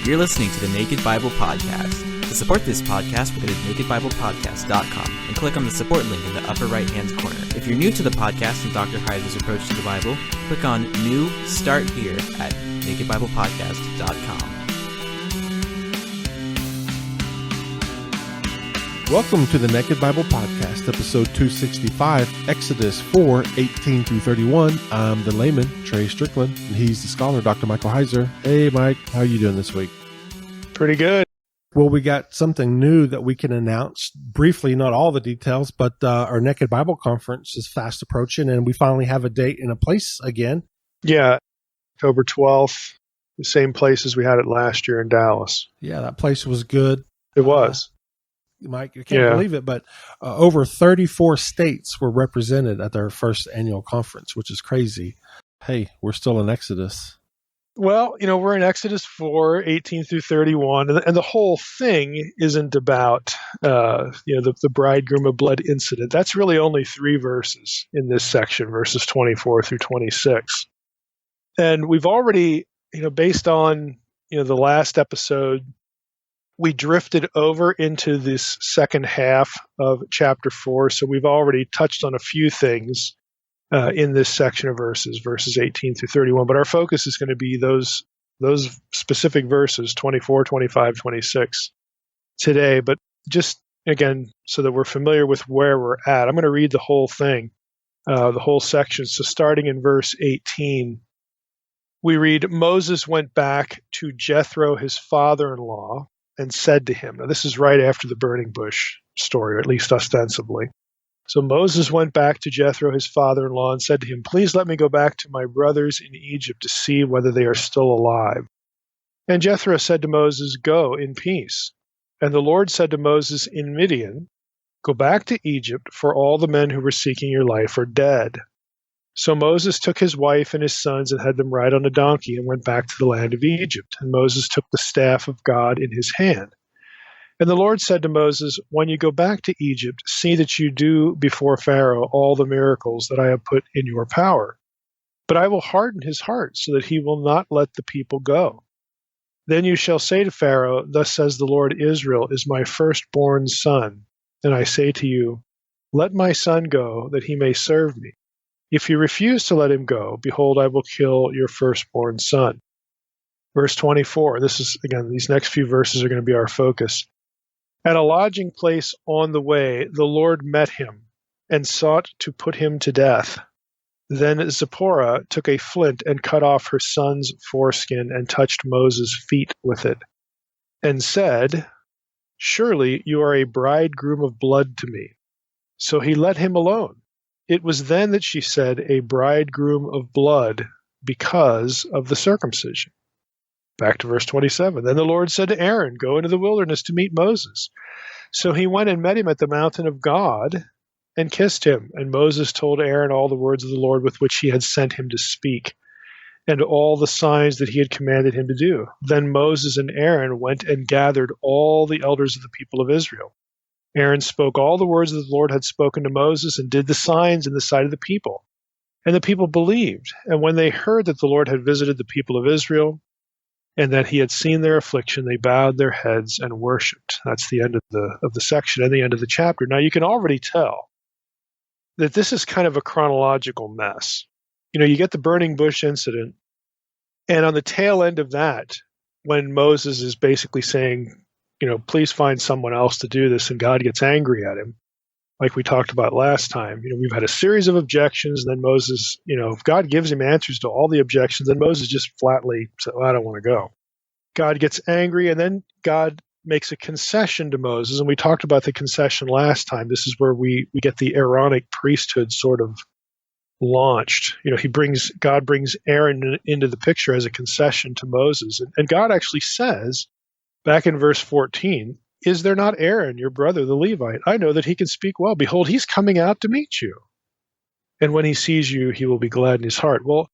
You're listening to the Naked Bible Podcast. To support this podcast, go to nakedbiblepodcast.com and click on the support link in the upper right-hand corner. If you're new to the podcast and Dr. Heiser's approach to the Bible, click on New Start Here at nakedbiblepodcast.com. Welcome to the Naked Bible Podcast, episode 265, Exodus 4, 18 through 31. I'm the layman, Trey Strickland, and he's the scholar, Dr. Michael Heiser. Hey, Mike, how are you doing this week? Pretty good. Well, we got something new that we can announce briefly, not all the details, but our Naked Bible Conference is fast approaching, and we finally have a date and a place again. Yeah, October 12th, the same place as we had it last year in Dallas. Yeah, that place was good. It was. Mike, you can't believe it, but over 34 states were represented at their first annual conference, which is crazy. Hey, we're still in Exodus. Well, we're in Exodus 4, 18 through 31, and the whole thing isn't about, the bridegroom of blood incident. That's really only 3 verses in this section, verses 24 through 26. And we've already, based on, the last episode, we drifted over into this second half of chapter 4, so we've already touched on a few things in this section of verses 18 through 31, but our focus is going to be those specific verses, 24, 25, 26, today. But just, again, so that we're familiar with where we're at, I'm going to read the whole thing, the whole section. So starting in verse 18, we read, Moses went back to Jethro, his father-in-law, and said to him, now this is right after the burning bush story, or at least ostensibly. So Moses went back to Jethro, his father-in-law, and said to him, please let me go back to my brothers in Egypt to see whether they are still alive. And Jethro said to Moses, go in peace. And the Lord said to Moses in Midian, go back to Egypt, for all the men who were seeking your life are dead. So Moses took his wife and his sons and had them ride on a donkey and went back to the land of Egypt. And Moses took the staff of God in his hand. And the Lord said to Moses, when you go back to Egypt, see that you do before Pharaoh all the miracles that I have put in your power. But I will harden his heart so that he will not let the people go. Then you shall say to Pharaoh, thus says the Lord, Israel is my firstborn son. And I say to you, let my son go that he may serve me. If you refuse to let him go, behold, I will kill your firstborn son. Verse 24, this is, again, these next few verses are going to be our focus. At a lodging place on the way, the Lord met him and sought to put him to death. Then Zipporah took a flint and cut off her son's foreskin and touched Moses' feet with it and said, surely you are a bridegroom of blood to me. So he let him alone. It was then that she said, a bridegroom of blood, because of the circumcision. Back to verse 27. Then the Lord said to Aaron, go into the wilderness to meet Moses. So he went and met him at the mountain of God and kissed him. And Moses told Aaron all the words of the Lord with which he had sent him to speak, and all the signs that he had commanded him to do. Then Moses and Aaron went and gathered all the elders of the people of Israel. Aaron spoke all the words that the Lord had spoken to Moses and did the signs in the sight of the people. And the people believed. And when they heard that the Lord had visited the people of Israel and that he had seen their affliction, they bowed their heads and worshipped. That's the end of the section and the end of the chapter. Now you can already tell that this is kind of a chronological mess. You get the burning bush incident, and on the tail end of that, when Moses is basically saying, please find someone else to do this, and God gets angry at him, like we talked about last time. We've had a series of objections, and then Moses, if God gives him answers to all the objections, then Moses just flatly said, I don't want to go. God gets angry, and then God makes a concession to Moses, and we talked about the concession last time. This is where we get the Aaronic priesthood sort of launched. God brings Aaron into the picture as a concession to Moses, and God actually says, back in verse 14, is there not Aaron, your brother, the Levite? I know that he can speak well. Behold, he's coming out to meet you. And when he sees you, he will be glad in his heart. Well,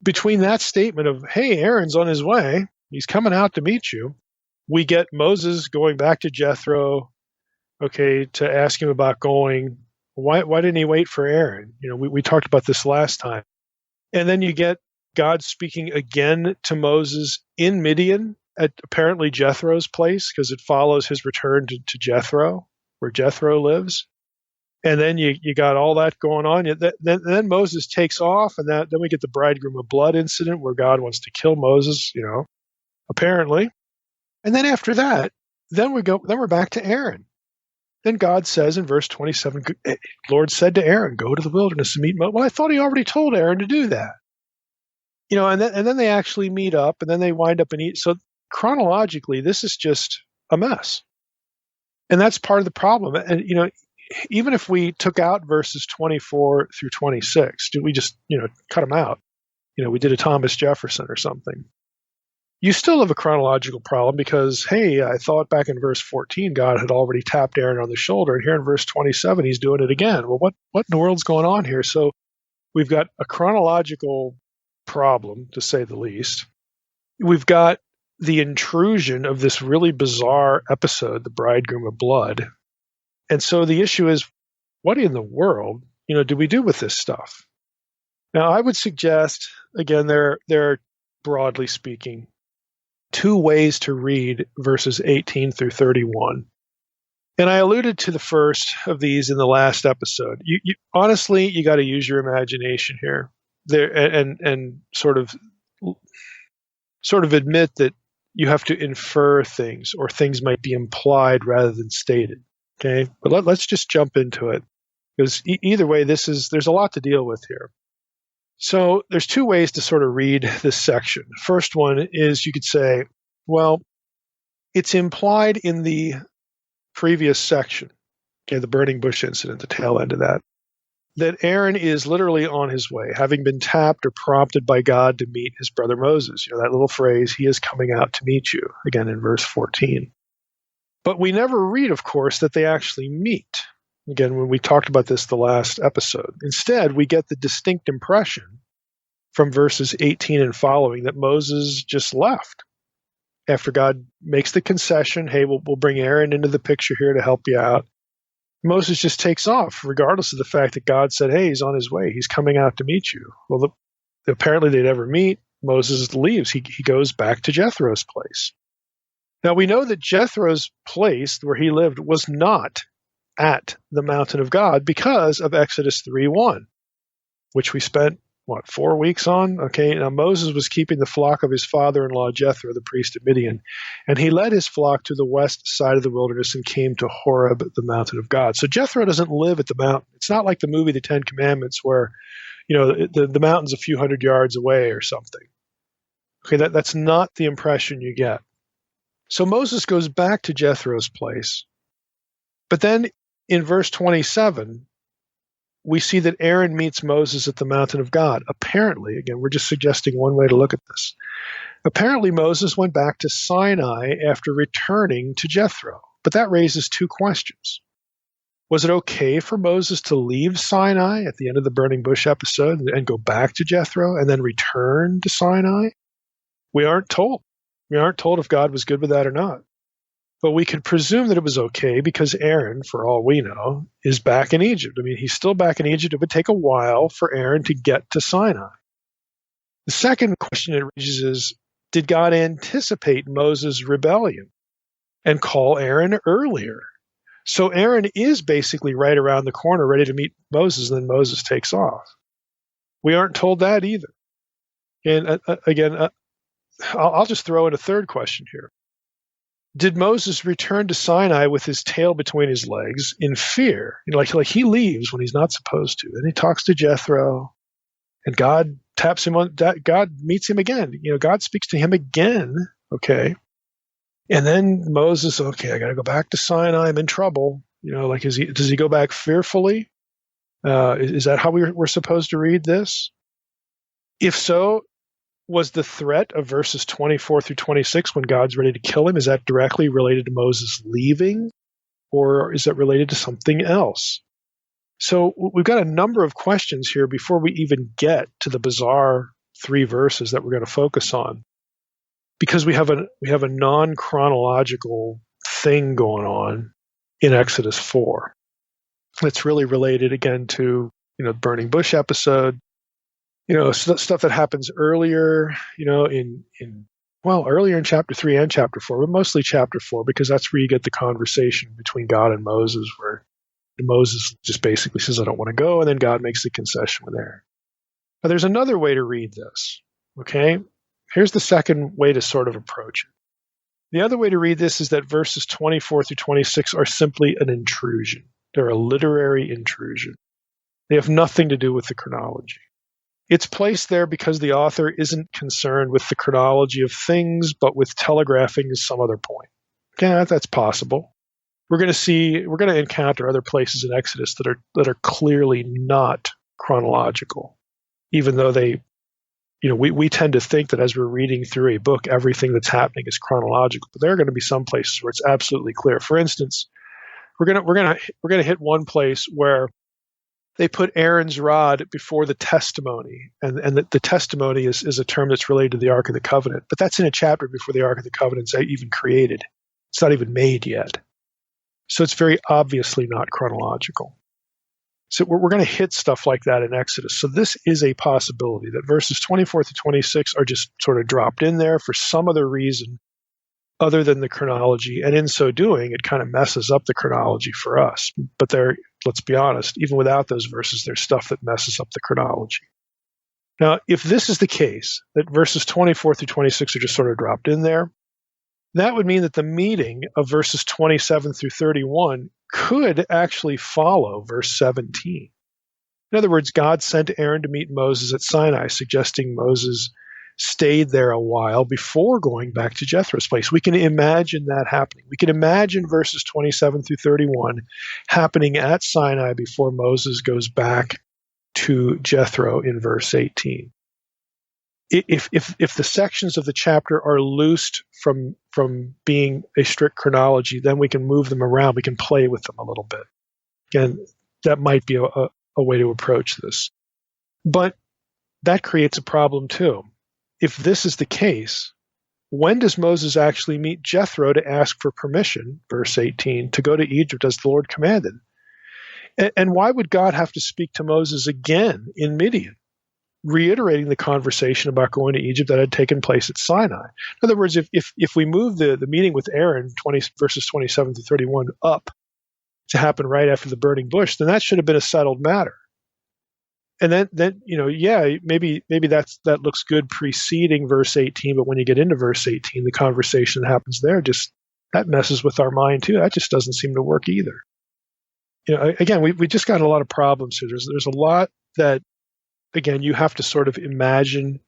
between that statement of, hey, Aaron's on his way, he's coming out to meet you, we get Moses going back to Jethro, to ask him about going. Why didn't he wait for Aaron? We talked about this last time. And then you get God speaking again to Moses in Midian at apparently Jethro's place because it follows his return to Jethro, where Jethro lives. And then you got all that going on. Then Moses takes off, and then we get the bridegroom of blood incident where God wants to kill Moses, apparently. And then after that, then we're back to Aaron. Then God says in verse 27, Lord said to Aaron, go to the wilderness and meet Moses. Well, I thought he already told Aaron to do that. And then they actually meet up, and then they wind up and eat. So chronologically, this is just a mess. And that's part of the problem. And, even if we took out verses 24 through 26, we just, cut them out? We did a Thomas Jefferson or something. You still have a chronological problem because, hey, I thought back in verse 14, God had already tapped Aaron on the shoulder, and here in verse 27, he's doing it again. Well, what in the world's going on here? So we've got a chronological problem, to say the least. We've got the intrusion of this really bizarre episode, the bridegroom of blood. And so the issue is, what in the world, do we do with this stuff? Now, I would suggest, again, there are, broadly speaking, two ways to read verses 18 through 31. And I alluded to the first of these in the last episode. Honestly, you got to use your imagination here, and sort of admit that you have to infer things, or things might be implied rather than stated. Okay, but let's just jump into it, because either way, there's a lot to deal with here. So there's two ways to sort of read this section. First one is you could say, well, it's implied in the previous section, okay, the burning bush incident, the tail end of that Aaron is literally on his way, having been tapped or prompted by God to meet his brother Moses. That little phrase, he is coming out to meet you, again in verse 14. But we never read, of course, that they actually meet. Again, when we talked about this the last episode. Instead, we get the distinct impression from verses 18 and following that Moses just left after God makes the concession, hey, we'll bring Aaron into the picture here to help you out. Moses just takes off, regardless of the fact that God said, hey, he's on his way. He's coming out to meet you. Well, apparently they never meet. Moses leaves. He goes back to Jethro's place. Now, we know that Jethro's place, where he lived, was not at the mountain of God because of Exodus 3:1, which we spent, 4 weeks on? Okay, now Moses was keeping the flock of his father-in-law Jethro, the priest of Midian, and he led his flock to the west side of the wilderness and came to Horeb, the mountain of God. So Jethro doesn't live at the mountain. It's not like the movie The Ten Commandments where, the mountain's a few hundred yards away or something. Okay, that's not the impression you get. So Moses goes back to Jethro's place. But then in verse 27, we see that Aaron meets Moses at the mountain of God. Apparently, again, we're just suggesting one way to look at this. Apparently, Moses went back to Sinai after returning to Jethro. But that raises two questions. Was it okay for Moses to leave Sinai at the end of the burning bush episode and go back to Jethro and then return to Sinai? We aren't told. We aren't told if God was good with that or not. But we could presume that it was okay because Aaron, for all we know, is back in Egypt. I mean, he's still back in Egypt. It would take a while for Aaron to get to Sinai. The second question it raises is, did God anticipate Moses' rebellion and call Aaron earlier? So Aaron is basically right around the corner, ready to meet Moses, and then Moses takes off. We aren't told that either. And again, I'll just throw in a third question here. Did Moses return to Sinai with his tail between his legs in fear? Like he leaves when he's not supposed to. Then he talks to Jethro, and God taps him on. God meets him again. God speaks to him again. Okay, and then Moses. Okay, I got to go back to Sinai. I'm in trouble. Does he go back fearfully? Is that how we're supposed to read this? If so, was the threat of verses 24 through 26 when God's ready to kill him, is that directly related to Moses leaving, or is that related to something else? So we've got a number of questions here before we even get to the bizarre 3 verses that we're going to focus on, because we have a non-chronological thing going on in Exodus 4 that's really related again to the burning bush episode. Stuff that happens earlier, in Well, earlier in chapter 3 and chapter 4, but mostly chapter 4, because that's where you get the conversation between God and Moses, where Moses just basically says, I don't want to go, and then God makes the concession with Aaron. Now, there's another way to read this, okay? Here's the second way to sort of approach it. The other way to read this is that verses 24 through 26 are simply an intrusion. They're a literary intrusion. They have nothing to do with the chronology. It's placed there because the author isn't concerned with the chronology of things, but with telegraphing some other point. Yeah, that's possible. We're going to encounter other places in Exodus that are clearly not chronological, even though they, we tend to think that as we're reading through a book, everything that's happening is chronological. But there are going to be some places where it's absolutely clear. For instance, we're going to hit one place where they put Aaron's rod before the testimony, and the testimony is a term that's related to the Ark of the Covenant. But that's in a chapter before the Ark of the Covenant's even created. It's not even made yet. So it's very obviously not chronological. So we're going to hit stuff like that in Exodus. So this is a possibility that verses 24 to 26 are just sort of dropped in there for some other reason other than the chronology. And in so doing, it kind of messes up the chronology for us. But let's be honest, even without those verses, there's stuff that messes up the chronology. Now, if this is the case, that verses 24 through 26 are just sort of dropped in there, that would mean that the meeting of verses 27 through 31 could actually follow verse 17. In other words, God sent Aaron to meet Moses at Sinai, suggesting Moses stayed there a while before going back to Jethro's place. We can imagine that happening. We can imagine verses 27 through 31 happening at Sinai before Moses goes back to Jethro in verse 18. If the sections of the chapter are loosed from being a strict chronology, then we can move them around. We can play with them a little bit. Again, that might be a way to approach this. But that creates a problem too. If this is the case, when does Moses actually meet Jethro to ask for permission, verse 18, to go to Egypt as the Lord commanded? And why would God have to speak to Moses again in Midian, reiterating the conversation about going to Egypt that had taken place at Sinai? In other words, if we move the meeting with Aaron, verses 27 to 31, up to happen right after the burning bush, then that should have been a settled matter. And then maybe that looks good preceding verse 18, but when you get into verse 18, the conversation that happens there that messes with our mind too. That just doesn't seem to work either. Again, we just got a lot of problems here. There's a lot that, again, you have to sort of imagine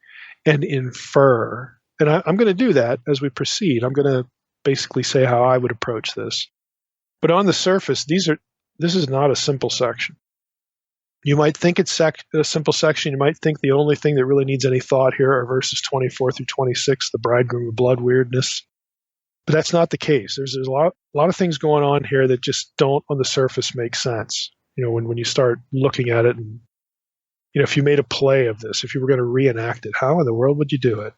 and infer. And I'm going to do that as we proceed. I'm going to basically say how I would approach this. But on the surface, this is not a simple section. You might think it's a simple section. You might think the only thing that really needs any thought here are verses 24 through 26, the bridegroom of blood weirdness. But that's not the case. There's a lot of things going on here that just don't, on the surface, make sense. When you start looking at it, and if you made a play of this, if you were going to reenact it, how in the world would you do it?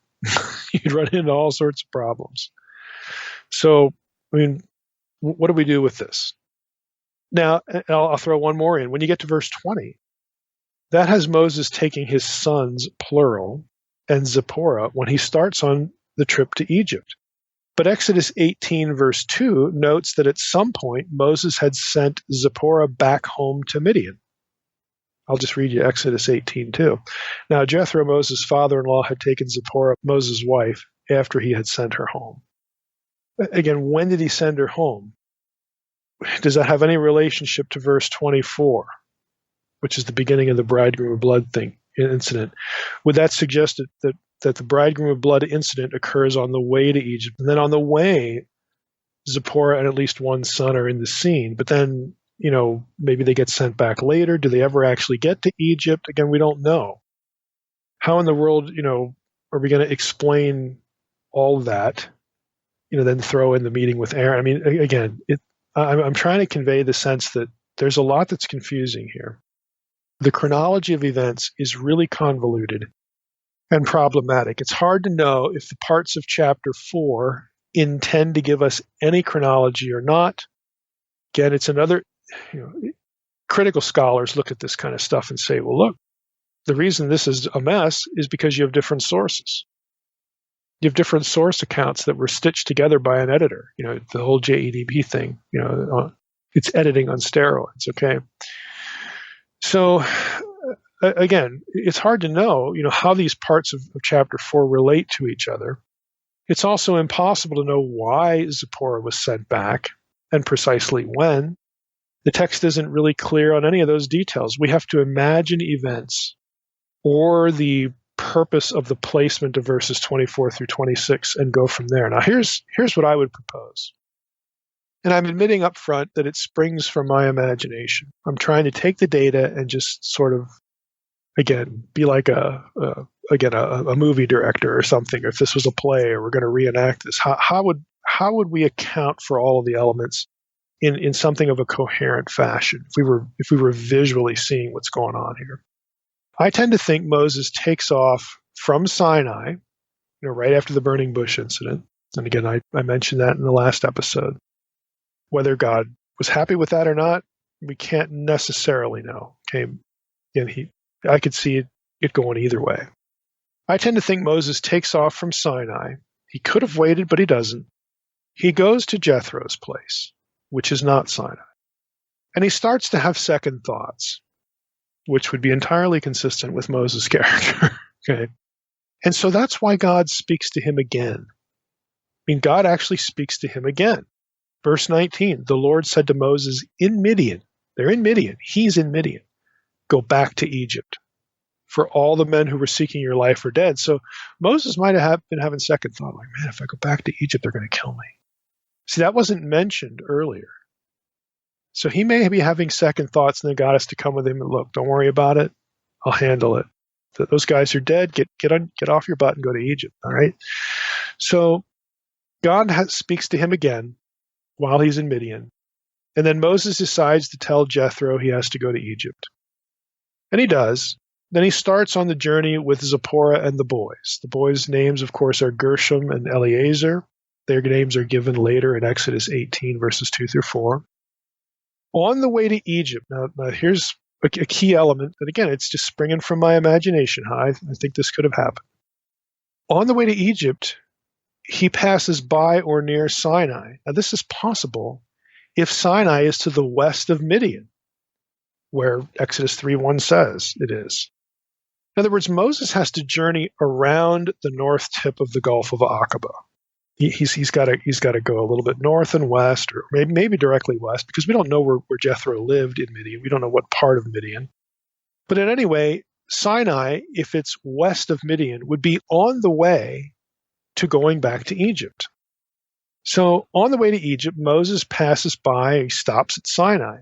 You'd run into all sorts of problems. So, what do we do with this? Now, I'll throw one more in. When you get to verse 20, that has Moses taking his sons, plural, and Zipporah when he starts on the trip to Egypt. But Exodus 18, verse 2, notes that at some point Moses had sent Zipporah back home to Midian. I'll just read you Exodus 18:2. Now, Jethro, Moses' father-in-law, had taken Zipporah, Moses' wife, after he had sent her home. Again, when did he send her home? Does that have any relationship to verse 24, which is the beginning of the bridegroom of blood incident? Would that suggest that the bridegroom of blood incident occurs on the way to Egypt, and then on the way, Zipporah and at least one son are in the scene, but then, maybe they get sent back later? Do they ever actually get to Egypt? Again, we don't know. How in the world, are we going to explain all of that, then throw in the meeting with Aaron? Again, I'm trying to convey the sense that there's a lot that's confusing here. The chronology of events is really convoluted and problematic. It's hard to know if the parts of chapter 4 intend to give us any chronology or not. Again, it's another, critical scholars look at this kind of stuff and say, well, look, the reason this is a mess is because you have different sources. You have different source accounts that were stitched together by an editor. The whole JEDP thing, it's editing on steroids, okay? So again, it's hard to know, how these parts of chapter 4 relate to each other. It's also impossible to know why Zipporah was sent back and precisely when. The text isn't really clear on any of those details. We have to imagine events or the purpose of the placement of verses 24 through 26 and go from there. Now, here's what I would propose. And I'm admitting up front that it springs from my imagination. I'm trying to take the data and just sort of, again, be like a movie director or something. If this was a play or we're going to reenact this, how would we account for all of the elements in something of a coherent fashion if we were visually seeing what's going on here? I tend to think Moses takes off from Sinai, right after the burning bush incident. And again, I mentioned that in the last episode. Whether God was happy with that or not, we can't necessarily know. Okay, again, I could see it going either way. I tend to think Moses takes off from Sinai. He could have waited, but he doesn't. He goes to Jethro's place, which is not Sinai. And he starts to have second thoughts, which would be entirely consistent with Moses' character. Okay. And so that's why God speaks to him again. God actually speaks to him again. Verse 19, the Lord said to Moses in Midian, they're in Midian, he's in Midian, go back to Egypt, for all the men who were seeking your life are dead. So Moses might have been having second thought, like, man, if I go back to Egypt, they're going to kill me. See, that wasn't mentioned earlier. So he may be having second thoughts, and then God has to come with him and look, don't worry about it. I'll handle it. Those guys are dead. Get off your butt and go to Egypt. All right. So God speaks to him again while he's in Midian. And then Moses decides to tell Jethro he has to go to Egypt. And he does. Then he starts on the journey with Zipporah and the boys. The boys' names, of course, are Gershom and Eleazar. Their names are given later in Exodus 18, verses 2 through 4. On the way to Egypt, now here's a key element, and again, it's just springing from my imagination. I think this could have happened. On the way to Egypt, he passes by or near Sinai. Now, this is possible if Sinai is to the west of Midian, where Exodus 3:1 says it is. In other words, Moses has to journey around the north tip of the Gulf of Aqaba. He's got to go a little bit north and west, or maybe directly west, because we don't know where Jethro lived in Midian. We don't know what part of Midian. But in any way, Sinai, if it's west of Midian, would be on the way to going back to Egypt. So on the way to Egypt, Moses passes by, he stops at Sinai.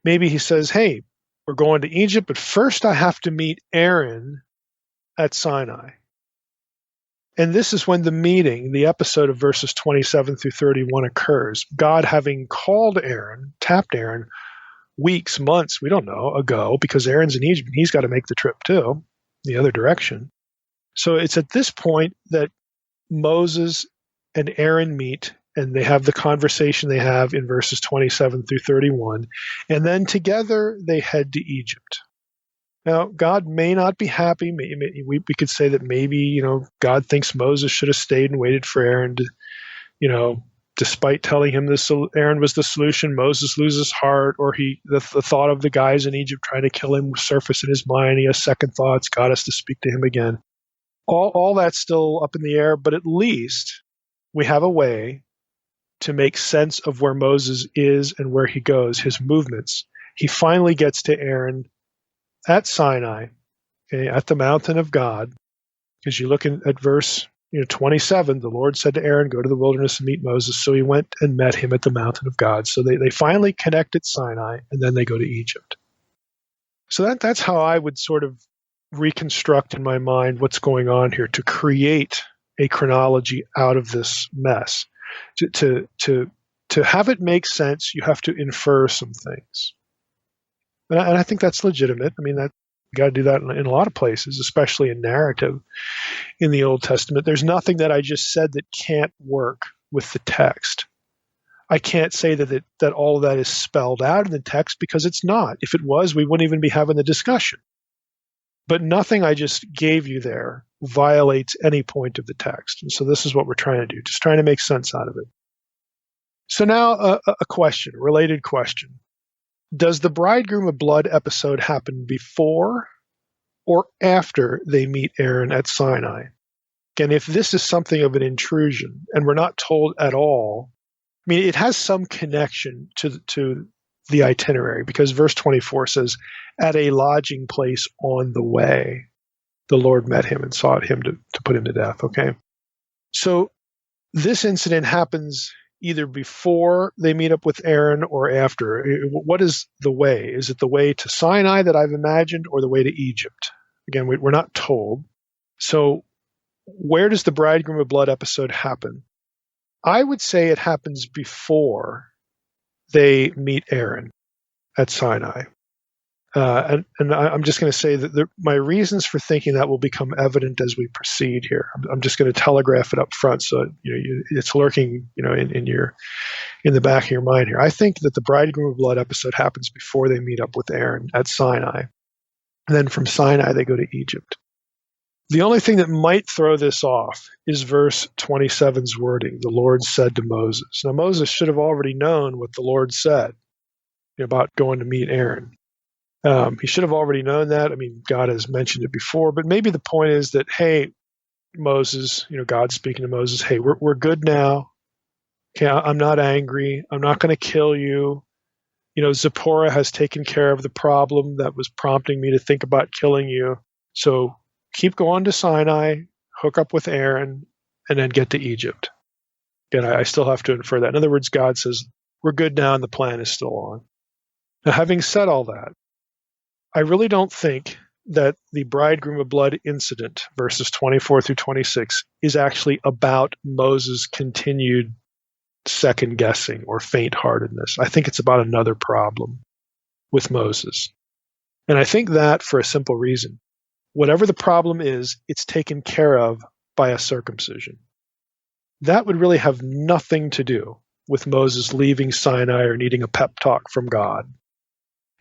Maybe he says, hey, we're going to Egypt, but first I have to meet Aaron at Sinai. And this is when the meeting, the episode of verses 27 through 31 occurs. God having called Aaron, tapped Aaron, weeks, months, we don't know, ago, because Aaron's in Egypt and he's got to make the trip too, the other direction. So it's at this point that Moses and Aaron meet, and they have the conversation they have in verses 27 through 31. And then together they head to Egypt. Now, God may not be happy. We could say that maybe, God thinks Moses should have stayed and waited for Aaron to, despite telling him this, Aaron was the solution, Moses loses heart, or the thought of the guys in Egypt trying to kill him surface in his mind. He has second thoughts. God has to speak to him again. All that's still up in the air, but at least we have a way to make sense of where Moses is and where he goes, his movements. He finally gets to Aaron at Sinai, okay, at the mountain of God, because you look at verse 27, the Lord said to Aaron, go to the wilderness and meet Moses. So he went and met him at the mountain of God. So they finally connect at Sinai, and then they go to Egypt. So that's how I would sort of reconstruct in my mind what's going on here to create a chronology out of this mess. To have it make sense, you have to infer some things. And I think that's legitimate. I mean, you got to do that in a lot of places, especially in narrative in the Old Testament. There's nothing that I just said that can't work with the text. I can't say that all of that is spelled out in the text, because it's not. If it was, we wouldn't even be having the discussion. But nothing I just gave you there violates any point of the text. And so this is what we're trying to do, just trying to make sense out of it. So now a question, a related question. Does the bridegroom of blood episode happen before or after they meet Aaron at Sinai? Again, if this is something of an intrusion and we're not told at all, I mean, it has some connection to the itinerary, because verse 24 says, at a lodging place on the way, the Lord met him and sought him to put him to death. Okay. So this incident happens either before they meet up with Aaron or after. What is the way? Is it the way to Sinai that I've imagined, or the way to Egypt? Again, we're not told. So where does the bridegroom of blood episode happen? I would say it happens before they meet Aaron at Sinai. And I'm just going to say that my reasons for thinking that will become evident as we proceed here. I'm just going to telegraph it up front, so it's lurking, in the back of your mind here. I think that the bridegroom of blood episode happens before they meet up with Aaron at Sinai, and then from Sinai they go to Egypt. The only thing that might throw this off is verse 27's wording. The Lord said to Moses. Now Moses should have already known what the Lord said about going to meet Aaron. He should have already known that. I mean, God has mentioned it before, but maybe the point is that, hey, Moses, God's speaking to Moses, hey, we're good now. Okay, I'm not angry. I'm not going to kill you. Zipporah has taken care of the problem that was prompting me to think about killing you. So keep going to Sinai, hook up with Aaron, and then get to Egypt. Again, I still have to infer that. In other words, God says, we're good now and the plan is still on. Now, having said all that, I really don't think that the bridegroom of blood incident, verses 24 through 26, is actually about Moses' continued second guessing or faint-heartedness. I think it's about another problem with Moses. And I think that for a simple reason. Whatever the problem is, it's taken care of by a circumcision. That would really have nothing to do with Moses leaving Sinai or needing a pep talk from God.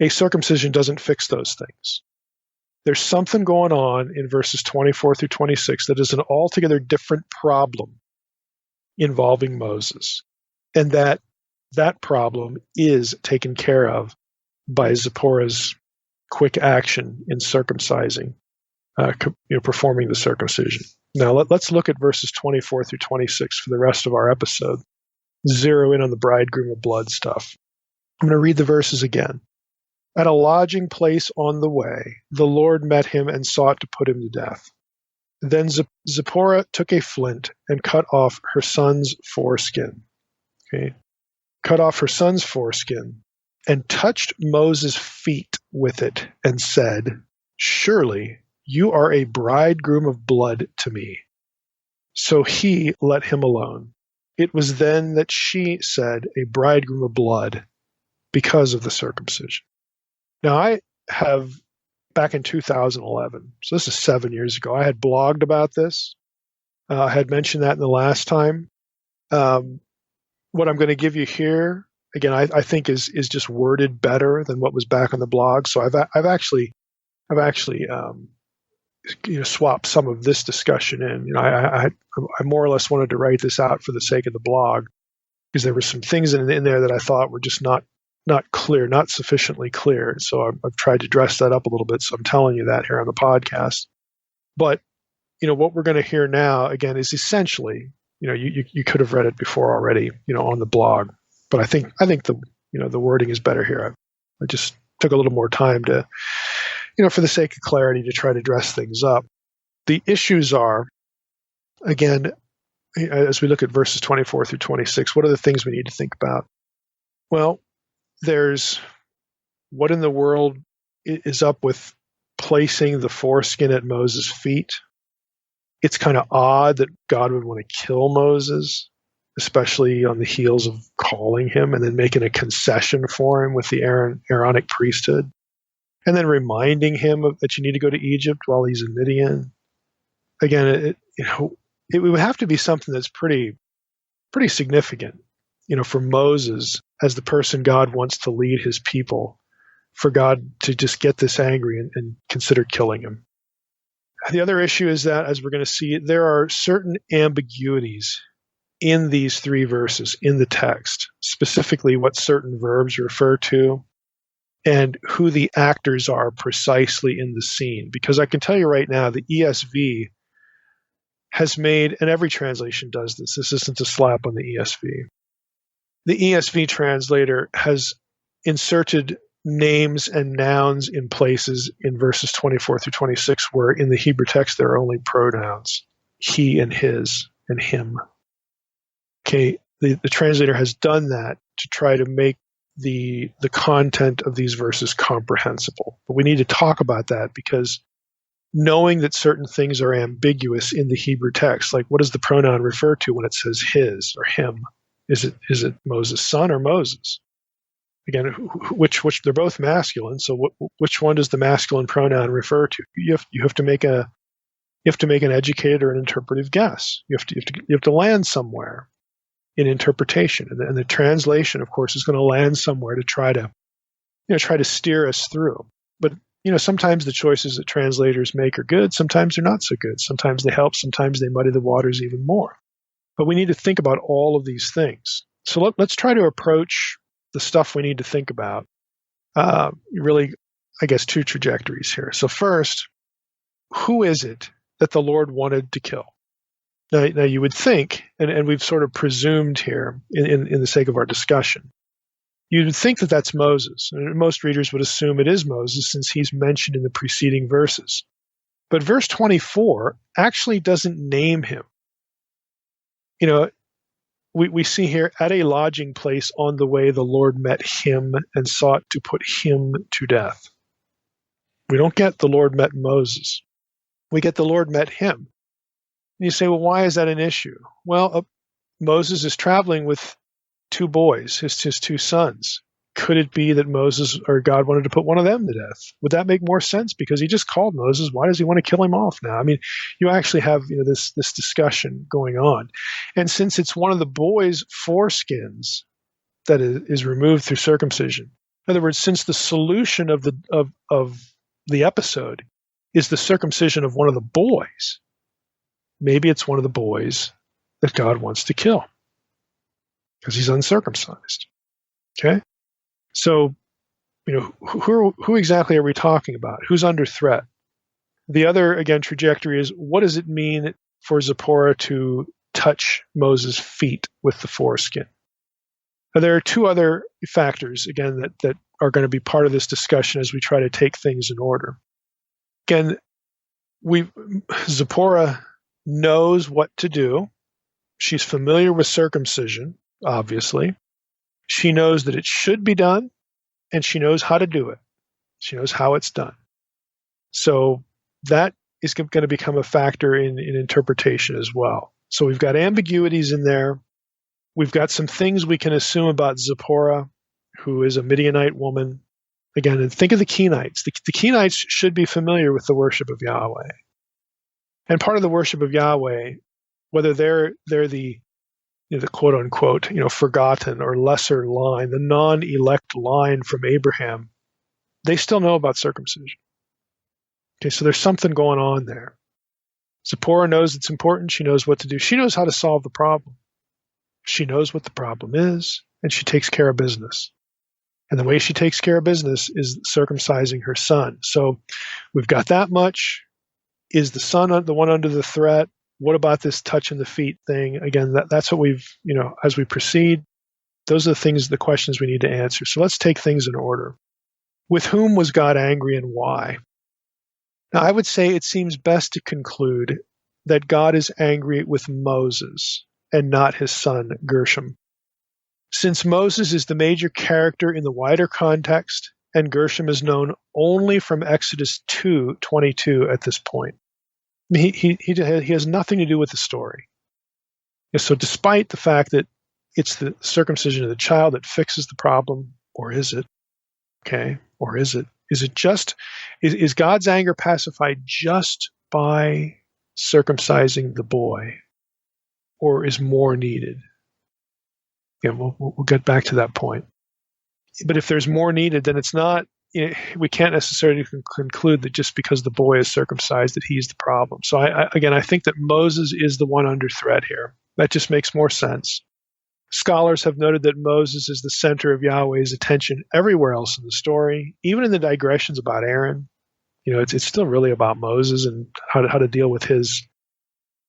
A circumcision doesn't fix those things. There's something going on in verses 24 through 26 that is an altogether different problem involving Moses. And that problem is taken care of by Zipporah's quick action in circumcising, performing the circumcision. Now let's look at verses 24 through 26 for the rest of our episode. Zero in on the bridegroom of blood stuff. I'm going to read the verses again. At a lodging place on the way, the Lord met him and sought to put him to death. Then Zipporah took a flint and cut off her son's foreskin. Okay. Cut off her son's foreskin and touched Moses' feet with it and said, surely you are a bridegroom of blood to me. So he let him alone. It was then that she said, a bridegroom of blood, because of the circumcision. Now, I have, back in 2011, so this is 7 years ago, I had blogged about this. I had mentioned that in the last time. What I'm going to give you here, again, I think is just worded better than what was back on the blog. So I've actually swapped some of this discussion in. I more or less wanted to write this out for the sake of the blog, because there were some things in there that I thought were just not clear, not sufficiently clear. So I've tried to dress that up a little bit. So I'm telling you that here on the podcast. But, what we're going to hear now, again, is essentially, you could have read it before already, on the blog. But I think the wording is better here. I just took a little more time to, for the sake of clarity, to try to dress things up. The issues are, again, as we look at verses 24 through 26, what are the things we need to think about? Well, there's what in the world is up with placing the foreskin at Moses' feet. It's kind of odd that God would want to kill Moses, especially on the heels of calling him and then making a concession for him with the Aaronic priesthood, and then reminding him that you need to go to Egypt while he's in Midian. Again, it would have to be something that's pretty significant, for Moses as the person God wants to lead his people, for God to just get this angry and consider killing him. The other issue is that, as we're going to see, there are certain ambiguities in these three verses in the text, specifically what certain verbs refer to and who the actors are precisely in the scene. Because I can tell you right now, the ESV has made, and every translation does this, this isn't a slap on the ESV. The ESV translator has inserted names and nouns in places in verses 24 through 26 where in the Hebrew text there are only pronouns, he and his and him. Okay, the translator has done that to try to make the content of these verses comprehensible. But we need to talk about that because knowing that certain things are ambiguous in the Hebrew text, like what does the pronoun refer to when it says his or him? Is it Moses' son or Moses? Again, which they're both masculine. So which one does the masculine pronoun refer to? You have to make an educated or an interpretive guess. You have to land somewhere in interpretation, and the translation, of course, is going to land somewhere to try to steer us through. But sometimes the choices that translators make are good. Sometimes they're not so good. Sometimes they help. Sometimes they muddy the waters even more. But we need to think about all of these things. So let's try to approach the stuff we need to think about. Really, I guess, two trajectories here. So first, who is it that the Lord wanted to kill? Now you would think, and we've sort of presumed here in the sake of our discussion, you would think that that's Moses. And most readers would assume it is Moses since he's mentioned in the preceding verses. But verse 24 actually doesn't name him. We see here, at a lodging place on the way, the Lord met him and sought to put him to death. We don't get the Lord met Moses. We get the Lord met him. And you say, well, why is that an issue? Well, Moses is traveling with two boys, his two sons. Could it be that Moses or God wanted to put one of them to death? Would that make more sense? Because he just called Moses. Why does he want to kill him off now? I mean, you actually have this discussion going on. And since it's one of the boys' foreskins that is removed through circumcision, in other words, since the solution of the episode is the circumcision of one of the boys, maybe it's one of the boys that God wants to kill because he's uncircumcised. Okay? So, who exactly are we talking about? Who's under threat? The other, again, trajectory is, what does it mean for Zipporah to touch Moses' feet with the foreskin? Now, there are two other factors, again, that are going to be part of this discussion as we try to take things in order. Again, Zipporah knows what to do. She's familiar with circumcision, obviously. She knows that it should be done, and she knows how to do it. She knows how it's done. So that is going to become a factor in interpretation as well. So we've got ambiguities in there. We've got some things we can assume about Zipporah, who is a Midianite woman. Again, and think of the Kenites. The Kenites should be familiar with the worship of Yahweh. And part of the worship of Yahweh, whether they're the quote unquote, forgotten or lesser line, the non-elect line from Abraham, they still know about circumcision. Okay, so there's something going on there. Zipporah knows it's important. She knows what to do. She knows how to solve the problem. She knows what the problem is, and she takes care of business. And the way she takes care of business is circumcising her son. So we've got that much. Is the son the one under the threat? What about this touching the feet thing? Again, that's what we've, as we proceed, those are the questions we need to answer. So let's take things in order. With whom was God angry and why? Now, I would say it seems best to conclude that God is angry with Moses and not his son Gershom. Since Moses is the major character in the wider context, and Gershom is known only from Exodus 2:22 at this point, he has nothing to do with the story. So despite the fact that it's the circumcision of the child that fixes the problem, or is it? Okay, or is it? Is God's anger pacified just by circumcising the boy, or is more needed? Again, we'll get back to that point. But if there's more needed, then it's not we can't necessarily conclude that just because the boy is circumcised that he's the problem. So I think that Moses is the one under threat here. That just makes more sense. Scholars have noted that Moses is the center of Yahweh's attention everywhere else in the story, even in the digressions about Aaron. It's still really about Moses and how to deal with his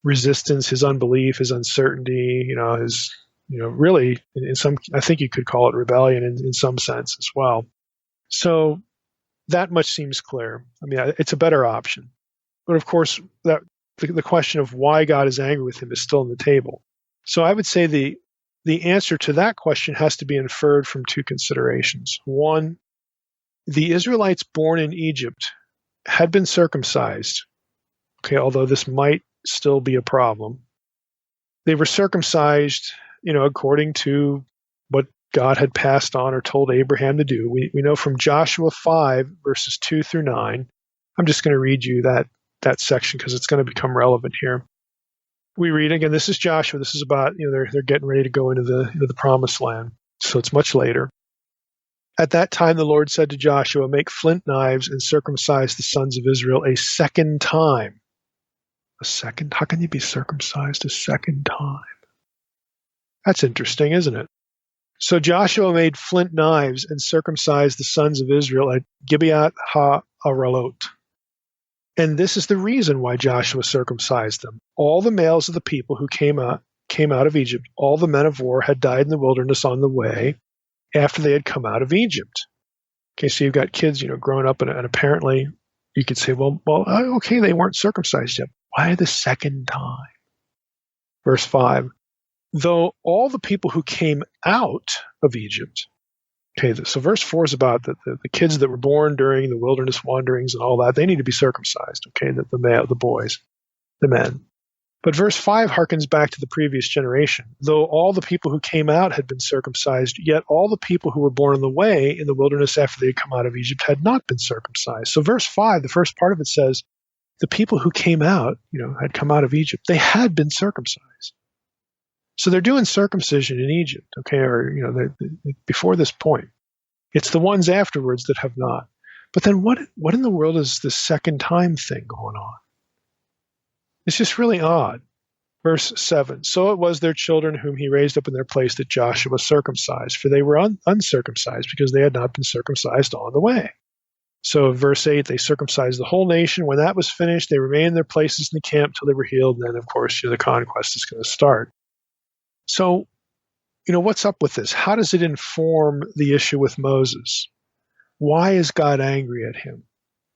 resistance, his unbelief, his uncertainty, his, really in some, I think you could call it rebellion in some sense as well. So that much seems clear. I mean, it's a better option. But of course, that the question of why God is angry with him is still on the table. So I would say the answer to that question has to be inferred from two considerations. One, the Israelites born in Egypt had been circumcised. Okay, although this might still be a problem. They were circumcised, according to what God had passed on or told Abraham to do. We know from Joshua 5, verses 2 through 9. I'm just going to read you that section because it's going to become relevant here. We read, again, this is Joshua. This is about, they're getting ready to go into the promised land. So it's much later. At that time, the Lord said to Joshua, make flint knives and circumcise the sons of Israel a second time. A second? How can you be circumcised a second time? That's interesting, isn't it? So Joshua made flint knives and circumcised the sons of Israel at Gibeath ha-Aralot. And this is the reason why Joshua circumcised them. All the males of the people who came out of Egypt, all the men of war had died in the wilderness on the way after they had come out of Egypt. Okay, so you've got kids, growing up, and apparently you could say, well, okay, they weren't circumcised yet. Why the second time? Verse 5, though all the people who came out of Egypt, okay, so verse 4 is about the kids that were born during the wilderness wanderings and all that, they need to be circumcised, okay, the boys, the men. But verse 5 harkens back to the previous generation. Though all the people who came out had been circumcised, yet all the people who were born on the way in the wilderness after they had come out of Egypt had not been circumcised. So verse 5, the first part of it says, the people who came out, had come out of Egypt, they had been circumcised. So they're doing circumcision in Egypt, okay, or, before this point. It's the ones afterwards that have not. But then what in the world is this second time thing going on? It's just really odd. Verse 7, so it was their children whom he raised up in their place that Joshua circumcised, for they were uncircumcised because they had not been circumcised on the way. So verse 8, they circumcised the whole nation. When that was finished, they remained in their places in the camp till they were healed. And then, of course, the conquest is going to start. So, what's up with this? How does it inform the issue with Moses? Why is God angry at him?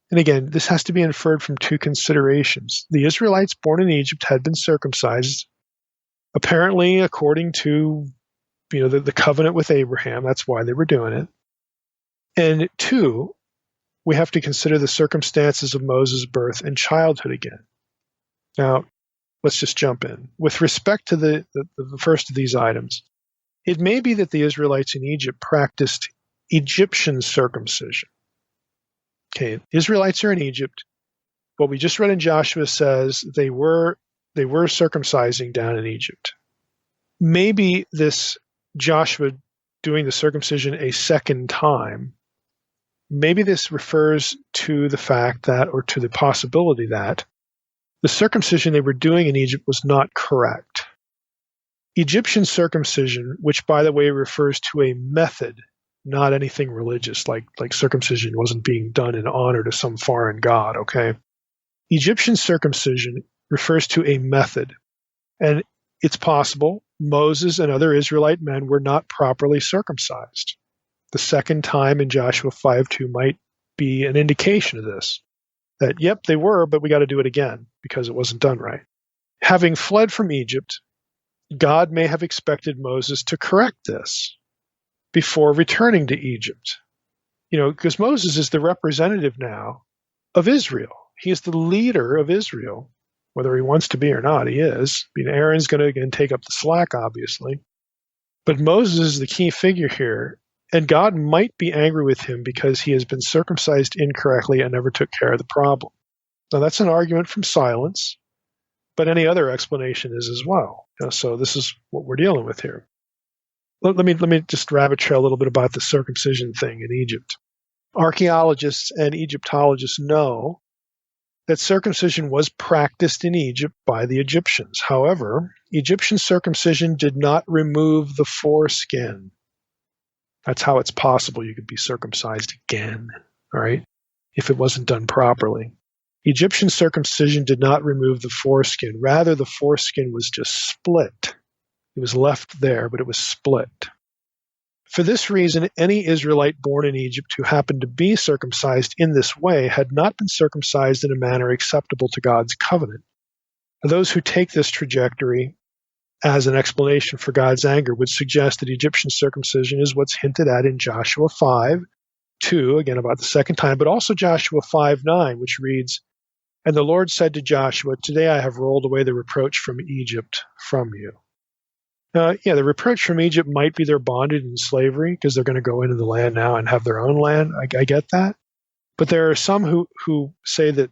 And again, this has to be inferred from two considerations. The Israelites born in Egypt had been circumcised, apparently according to, the covenant with Abraham. That's why they were doing it. And two, we have to consider the circumstances of Moses' birth and childhood again. Now, let's just jump in. With respect to the first of these items, it may be that the Israelites in Egypt practiced Egyptian circumcision. Okay, Israelites are in Egypt. What we just read in Joshua says they were circumcising down in Egypt. Maybe this Joshua doing the circumcision a second time, maybe this refers to the fact that, or to the possibility that, the circumcision they were doing in Egypt was not correct. Egyptian circumcision, which by the way refers to a method, not anything religious, like circumcision wasn't being done in honor to some foreign god, okay? Egyptian circumcision refers to a method, and it's possible Moses and other Israelite men were not properly circumcised. The second time in Joshua 5:2 might be an indication of this, that, yep, they were, but we got to do it again because it wasn't done right. Having fled from Egypt, God may have expected Moses to correct this before returning to Egypt. Because Moses is the representative now of Israel. He is the leader of Israel, whether he wants to be or not, he is. Aaron's going to again take up the slack, obviously. But Moses is the key figure here, and God might be angry with him because he has been circumcised incorrectly and never took care of the problem. Now, that's an argument from silence, but any other explanation is as well. So this is what we're dealing with here. Let me just rabbit trail a little bit about the circumcision thing in Egypt. Archaeologists and Egyptologists know that circumcision was practiced in Egypt by the Egyptians. However, Egyptian circumcision did not remove the foreskin. That's how it's possible you could be circumcised again, all right, if it wasn't done properly. Egyptian circumcision did not remove the foreskin. Rather, the foreskin was just split. It was left there, but it was split. For this reason, any Israelite born in Egypt who happened to be circumcised in this way had not been circumcised in a manner acceptable to God's covenant. Those who take this trajectory as an explanation for God's anger would suggest that Egyptian circumcision is what's hinted at in Joshua 5:2, again about the second time, but also Joshua 5:9, which reads, "And the Lord said to Joshua, Today I have rolled away the reproach from Egypt from you." The reproach from Egypt might be they're bonded in slavery because they're going to go into the land now and have their own land. I get that. But there are some who say that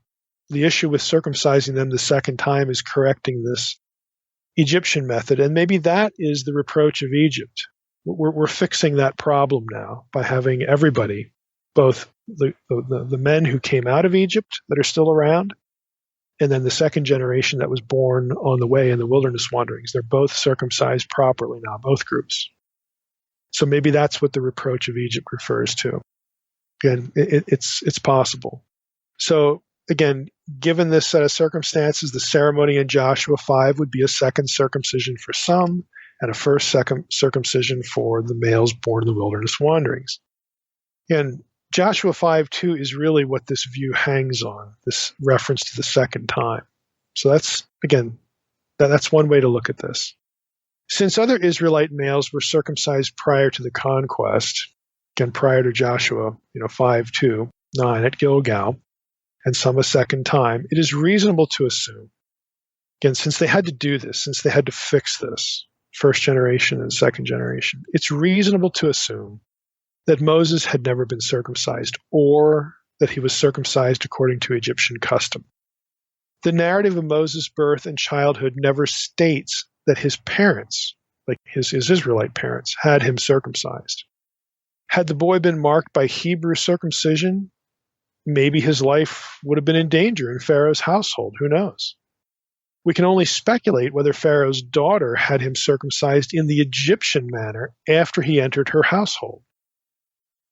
the issue with circumcising them the second time is correcting this Egyptian method. And maybe that is the reproach of Egypt. We're fixing that problem now by having everybody, both the men who came out of Egypt that are still around, and then the second generation that was born on the way in the wilderness wanderings. They're both circumcised properly now, both groups. So maybe that's what the reproach of Egypt refers to. Again, it's possible. So again, given this set of circumstances, the ceremony in Joshua 5 would be a second circumcision for some and a first circumcision for the males born in the wilderness wanderings. And Joshua 5:2 is really what this view hangs on, this reference to the second time. So that's one way to look at this. Since other Israelite males were circumcised prior to the conquest, again, prior to Joshua 5:2-9 at Gilgal, and some a second time, it is reasonable to assume, again, since they had to do this, since they had to fix this, first generation and second generation, it's reasonable to assume that Moses had never been circumcised, or that he was circumcised according to Egyptian custom. The narrative of Moses' birth and childhood never states that his parents, like his Israelite parents, had him circumcised. Had the boy been marked by Hebrew circumcision, maybe his life would have been in danger in Pharaoh's household. Who knows? We can only speculate whether Pharaoh's daughter had him circumcised in the Egyptian manner after he entered her household.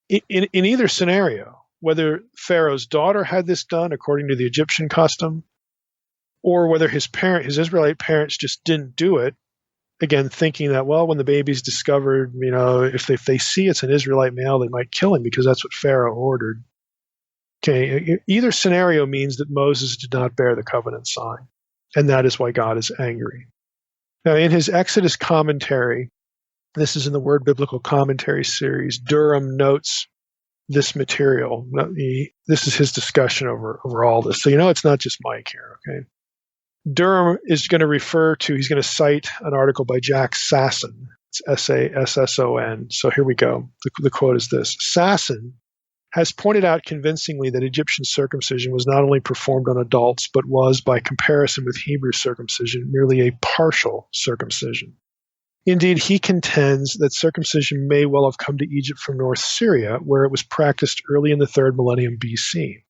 In either scenario, whether Pharaoh's daughter had this done according to the Egyptian custom, or whether his Israelite parents just didn't do it, again, thinking that, well, when the baby's discovered, if they see it's an Israelite male, they might kill him because that's what Pharaoh ordered. Okay, either scenario means that Moses did not bear the covenant sign, and that is why God is angry. Now, in his Exodus commentary, this is in the Word Biblical Commentary series, Durham notes this material. This is his discussion over all this. So it's not just Mike here, okay? Durham is going to he's going to cite an article by Jack Sasson. It's Sasson. So here we go. The quote is this: Sasson has pointed out convincingly that Egyptian circumcision was not only performed on adults, but was, by comparison with Hebrew circumcision, merely a partial circumcision. Indeed, he contends that circumcision may well have come to Egypt from North Syria, where it was practiced early in the 3rd millennium BC.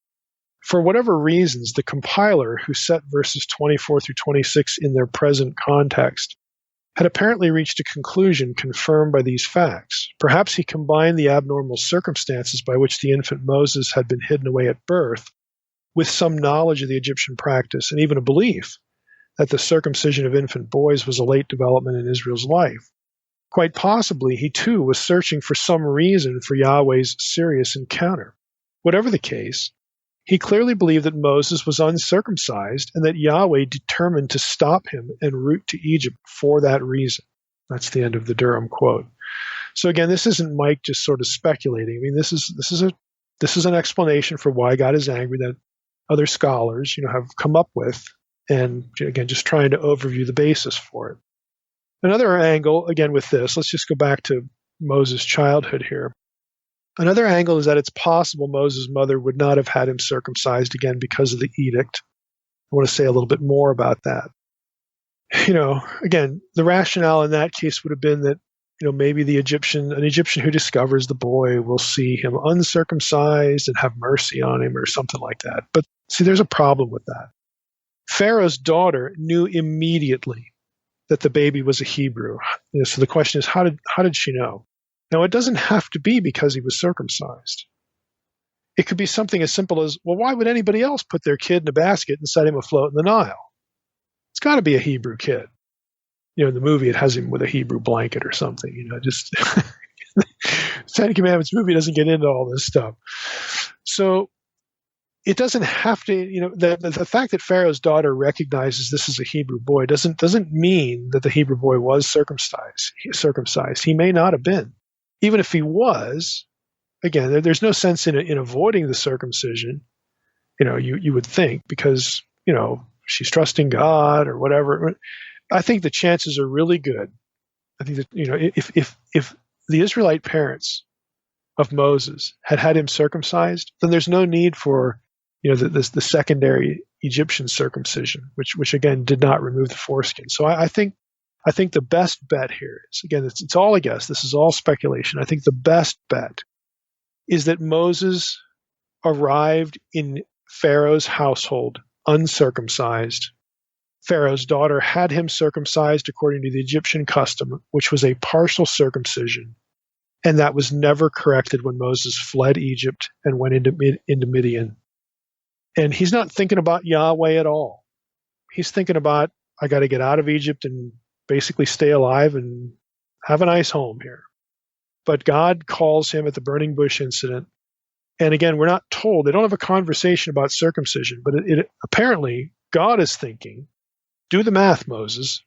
For whatever reasons, the compiler, who set verses 24 through 26 in their present context, had apparently reached a conclusion confirmed by these facts. Perhaps he combined the abnormal circumstances by which the infant Moses had been hidden away at birth with some knowledge of the Egyptian practice and even a belief that the circumcision of infant boys was a late development in Israel's life. Quite possibly, he too was searching for some reason for Yahweh's serious encounter. Whatever the case, he clearly believed that Moses was uncircumcised and that Yahweh determined to stop him en route to Egypt for that reason. That's the end of the Durham quote. So again, this isn't Mike just sort of speculating. I mean, this is an explanation for why God is angry that other scholars, have come up with, and again, just trying to overview the basis for it. Another angle, again with this, let's just go back to Moses' childhood here. Another angle is that it's possible Moses' mother would not have had him circumcised again because of the edict. I want to say a little bit more about that. Again, the rationale in that case would have been that maybe an Egyptian who discovers the boy will see him uncircumcised and have mercy on him or something like that. But see, there's a problem with that. Pharaoh's daughter knew immediately that the baby was a Hebrew. So the question is, how did she know? Now, it doesn't have to be because he was circumcised. It could be something as simple as, well, why would anybody else put their kid in a basket and set him afloat in the Nile? It's got to be a Hebrew kid. In the movie, it has him with a Hebrew blanket or something. Just Ten Commandments movie doesn't get into all this stuff. So it doesn't have to. The fact that Pharaoh's daughter recognizes this is a Hebrew boy doesn't mean that the Hebrew boy was circumcised. He may not have been. Even if he was, again, there's no sense in avoiding the circumcision. You would think, because she's trusting God or whatever. I think the chances are really good. I think that if the Israelite parents of Moses had him circumcised, then there's no need for the secondary Egyptian circumcision, which again did not remove the foreskin. So I think the best bet here is, again, it's all a guess. This is all speculation. I think the best bet is that Moses arrived in Pharaoh's household uncircumcised. Pharaoh's daughter had him circumcised according to the Egyptian custom, which was a partial circumcision, and that was never corrected when Moses fled Egypt and went into Midian. And he's not thinking about Yahweh at all. He's thinking about, I got to get out of Egypt and basically stay alive and have a nice home here. But God calls him at the burning bush incident. And again, we're not told, they don't have a conversation about circumcision, but it apparently God is thinking, do the math, Moses.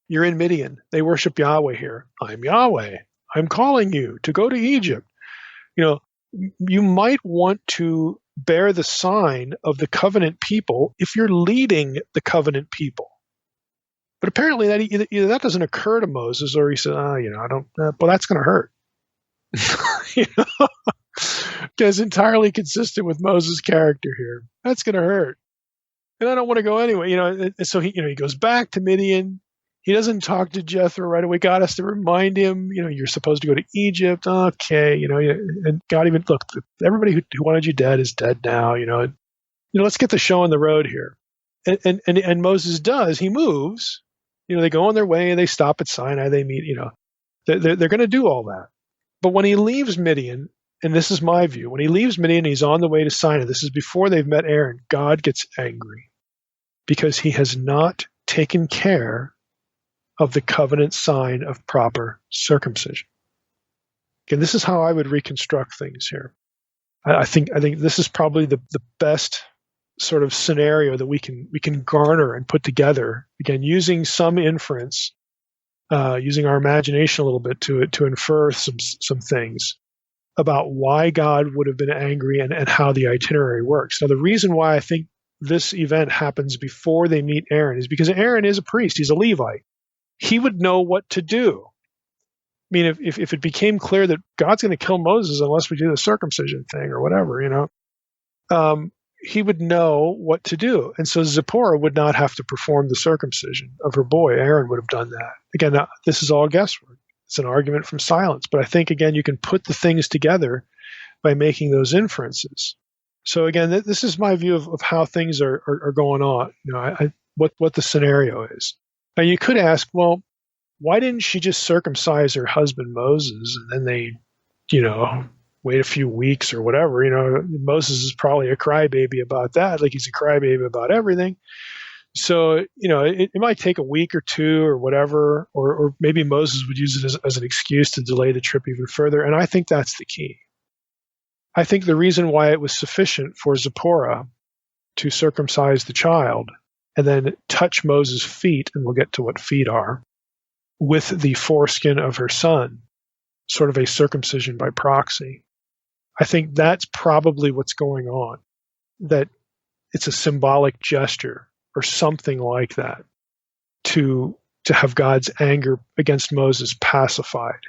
You're in Midian. They worship Yahweh here. I'm Yahweh. I'm calling you to go to Egypt. You might want to bear the sign of the covenant people if you're leading the covenant people. But apparently that either that doesn't occur to Moses, or he said, I don't, well, that's going to hurt. It's entirely consistent with Moses' character here. That's going to hurt. And I don't want to go anyway. And so he goes back to Midian. He doesn't talk to Jethro right away. God has to remind him, you're supposed to go to Egypt. Okay, and God even, look, everybody who wanted you dead is dead now. Let's get the show on the road here. And Moses does. He moves. They go on their way. They stop at Sinai. They meet. They're going to do all that. But when he leaves Midian, and this is my view, when he leaves Midian, he's on the way to Sinai. This is before they've met Aaron. God gets angry because he has not taken care of the covenant sign of proper circumcision. Again, this is how I would reconstruct things here. I think this is probably the best sort of scenario that we can garner and put together. Again, using some inference, using our imagination a little bit to infer some things about why God would have been angry and how the itinerary works. Now, the reason why I think this event happens before they meet Aaron is because Aaron is a priest. He's a Levite. He would know what to do. I mean, if it became clear that God's going to kill Moses unless we do the circumcision thing or whatever, he would know what to do. And so Zipporah would not have to perform the circumcision of her boy. Aaron would have done that. Again, now, this is all guesswork. It's an argument from silence. But I think, again, you can put the things together by making those inferences. So again, this is my view of how things are going on. What the scenario is. Now you could ask, well, why didn't she just circumcise her husband Moses, and then they, wait a few weeks or whatever? Moses is probably a crybaby about that, like he's a crybaby about everything. So it might take a week or two or whatever, or maybe Moses would use it as an excuse to delay the trip even further. And I think that's the key. I think the reason why it was sufficient for Zipporah to circumcise the child and then touch Moses' feet, and we'll get to what feet are, with the foreskin of her son, sort of a circumcision by proxy. I think that's probably what's going on, that it's a symbolic gesture or something like that to have God's anger against Moses pacified.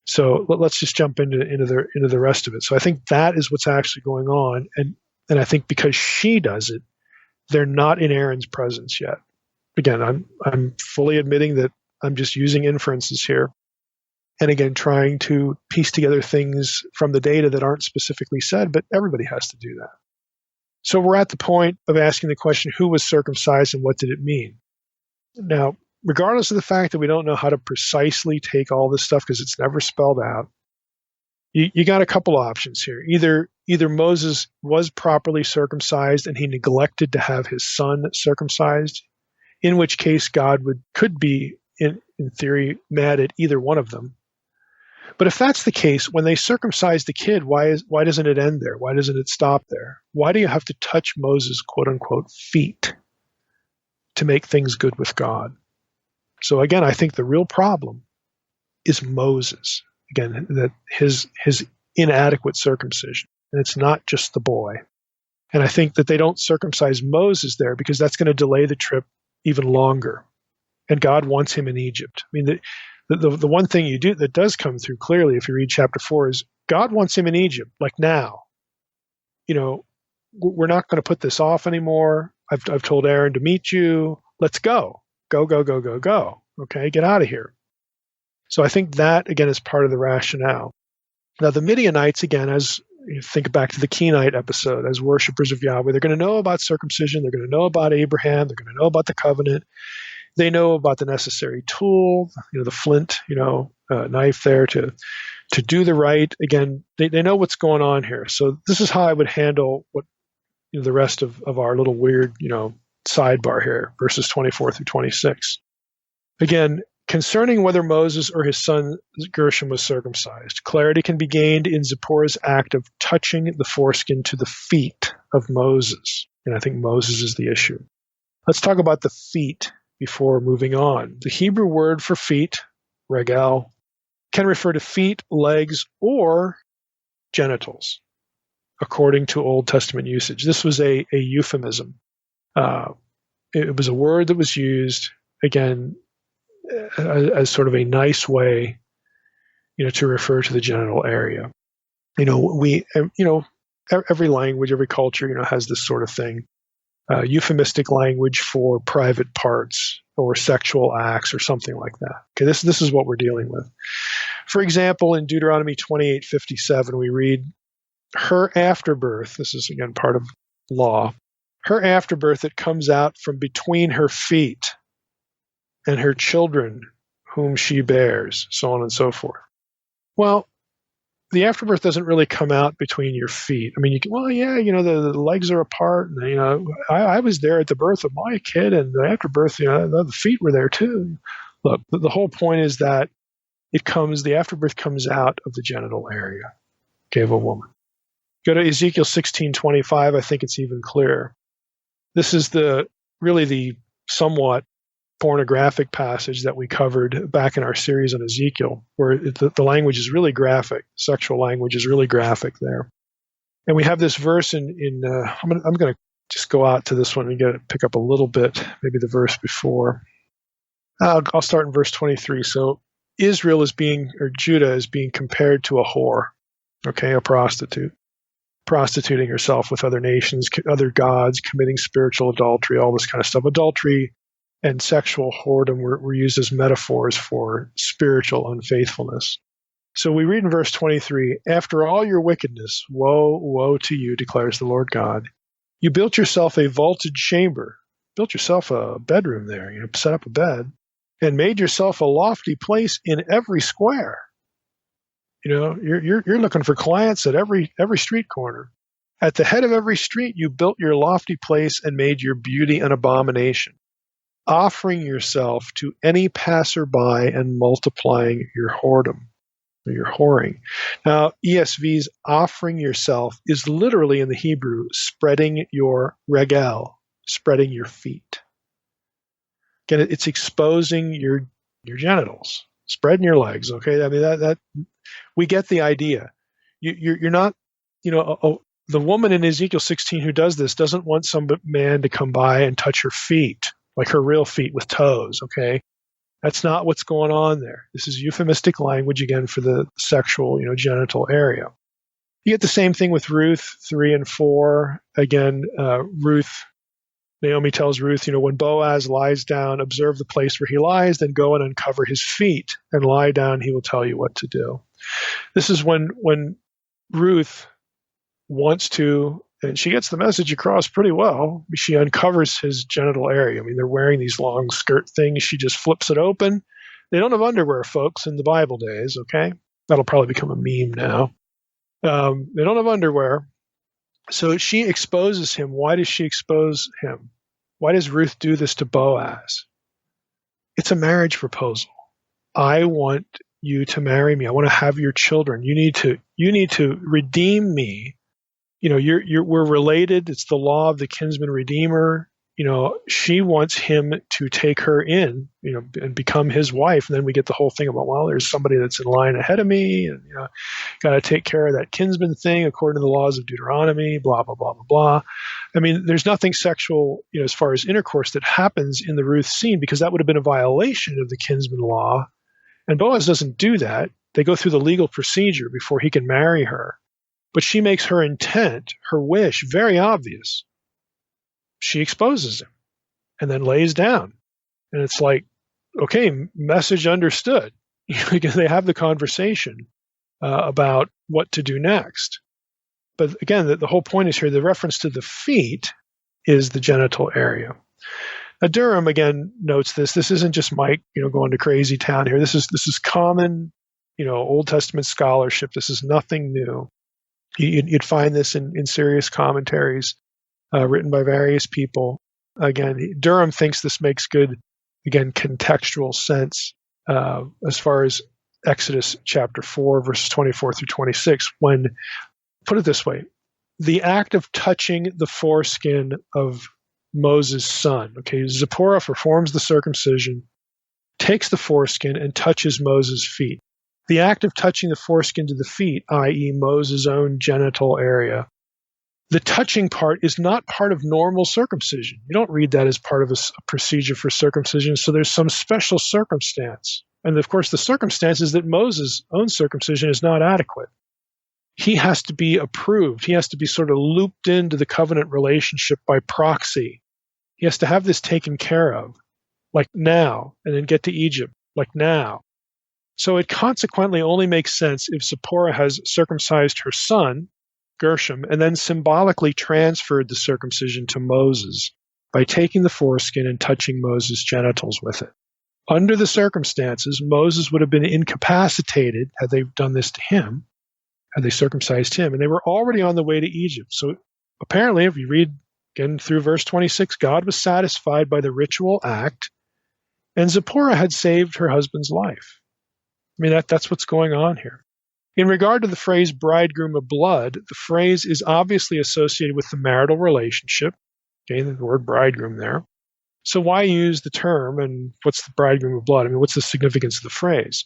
So let's just jump into the rest of it. So I think that is what's actually going on, and I think because she does it, they're not in Aaron's presence yet. Again, I'm fully admitting that I'm just using inferences here. And again, trying to piece together things from the data that aren't specifically said, but everybody has to do that. So we're at the point of asking the question, who was circumcised and what did it mean? Now, regardless of the fact that we don't know how to precisely take all this stuff because it's never spelled out, you got a couple options here. Either Moses was properly circumcised and he neglected to have his son circumcised, in which case God could be, in theory, mad at either one of them. But if that's the case, when they circumcise the kid, why doesn't it end there? Why doesn't it stop there? Why do you have to touch Moses' quote-unquote feet to make things good with God? So again, I think the real problem is Moses. Again, that his inadequate circumcision. And it's not just the boy. And I think that they don't circumcise Moses there because that's going to delay the trip even longer. And God wants him in Egypt. I mean, the one thing you do that does come through clearly if you read chapter 4 is God wants him in Egypt, like now. We're not going to put this off anymore. I've told Aaron to meet you. Let's go. Go. Okay, get out of here. So I think that, again, is part of the rationale. Now, the Midianites, again, as you think back to the Kenite episode, as worshipers of Yahweh, they're going to know about circumcision. They're going to know about Abraham. They're going to know about the covenant. They know about the necessary tool, the flint, knife there to do the rite. Again, they know what's going on here. So this is how I would handle what the rest of our little weird, sidebar here, verses 24 through 26. Again, concerning whether Moses or his son Gershom was circumcised, clarity can be gained in Zipporah's act of touching the foreskin to the feet of Moses. And I think Moses is the issue. Let's talk about the feet before moving on. The Hebrew word for feet, regel, can refer to feet, legs, or genitals, according to Old Testament usage. This was a euphemism. It was a word that was used, again, as sort of a nice way, to refer to the genital area. Every language, every culture, has this sort of thing. Euphemistic language for private parts or sexual acts or something like that. Okay, this is what we're dealing with. For example, in Deuteronomy 28:57, we read, her afterbirth, this is again part of law, her afterbirth that comes out from between her feet and her children whom she bears, so on and so forth. Well, the afterbirth doesn't really come out between your feet. I mean, the legs are apart. And, I was there at the birth of my kid, and the afterbirth, the feet were there too. Look, the whole point is that the afterbirth comes out of the genital area, of a woman. Go to Ezekiel 16:25. I think it's even clearer. This is the somewhat pornographic passage that we covered back in our series on Ezekiel, where the language is really graphic. Sexual language is really graphic there. And we have this verse I'm going to just go out to this one and pick up a little bit, maybe the verse before. I'll start in verse 23. So Judah is being compared to a whore, a prostitute, prostituting herself with other nations, other gods, committing spiritual adultery, all this kind of stuff. Adultery and sexual whoredom were used as metaphors for spiritual unfaithfulness. So we read in verse 23, after all your wickedness, woe to you, declares the Lord God. You built yourself a vaulted chamber, built yourself a bedroom there, set up a bed, and made yourself a lofty place in every square. You're looking for clients at every street corner. At the head of every street, you built your lofty place and made your beauty an abomination, offering yourself to any passerby and multiplying your whoredom, or your whoring. Now, ESV's offering yourself is literally in the Hebrew spreading your regel, spreading your feet. Again, it's exposing your genitals, spreading your legs. Okay, I mean that we get the idea. You're not, the woman in Ezekiel 16 who does this doesn't want some man to come by and touch her feet, like her real feet with toes, okay? That's not what's going on there. This is euphemistic language, again, for the sexual, genital area. You get the same thing with Ruth 3 and 4. Again, Ruth Naomi tells Ruth, when Boaz lies down, observe the place where he lies, then go and uncover his feet and lie down. He will tell you what to do. This is when Ruth wants to, and she gets the message across pretty well. She uncovers his genital area. I mean, they're wearing these long skirt things. She just flips it open. They don't have underwear, folks, in the Bible days, okay? That'll probably become a meme now. They don't have underwear. So she exposes him. Why does she expose him? Why does Ruth do this to Boaz? It's a marriage proposal. I want you to marry me. I want to have your children. You need to redeem me. We're related. It's the law of the kinsman redeemer. She wants him to take her in, and become his wife. And then we get the whole thing about, well, there's somebody that's in line ahead of me, and got to take care of that kinsman thing according to the laws of Deuteronomy, blah, blah, blah, blah, blah. I mean, there's nothing sexual, as far as intercourse that happens in the Ruth scene, because that would have been a violation of the kinsman law. And Boaz doesn't do that. They go through the legal procedure before he can marry her. But she makes her intent, her wish, very obvious. She exposes him and then lays down. And it's like, okay, message understood. Because they have the conversation about what to do next. But again, the whole point is here, the reference to the feet is the genital area. Now, Durham, again, notes this. This isn't just Mike, going to crazy town here. This is common, Old Testament scholarship. This is nothing new. You'd find this in serious commentaries written by various people. Again, Durham thinks this makes good, again, contextual sense as far as Exodus chapter 4, verses 24 through 26, when, put it this way, the act of touching the foreskin of Moses' son, okay, Zipporah performs the circumcision, takes the foreskin, and touches Moses' feet. The act of touching the foreskin to the feet, i.e. Moses' own genital area, the touching part is not part of normal circumcision. You don't read that as part of a procedure for circumcision, so there's some special circumstance. And of course, the circumstance is that Moses' own circumcision is not adequate. He has to be approved. He has to be sort of looped into the covenant relationship by proxy. He has to have this taken care of, like now, and then get to Egypt, like now. So it consequently only makes sense if Zipporah has circumcised her son, Gershom, and then symbolically transferred the circumcision to Moses by taking the foreskin and touching Moses' genitals with it. Under the circumstances, Moses would have been incapacitated had they done this to him, had they circumcised him, and they were already on the way to Egypt. So apparently, if you read again through verse 26, God was satisfied by the ritual act, and Zipporah had saved her husband's life. I mean, that's what's going on here. In regard to the phrase bridegroom of blood, the phrase is obviously associated with the marital relationship. Okay, the word bridegroom there. So why use the term, and what's the bridegroom of blood? I mean, what's the significance of the phrase?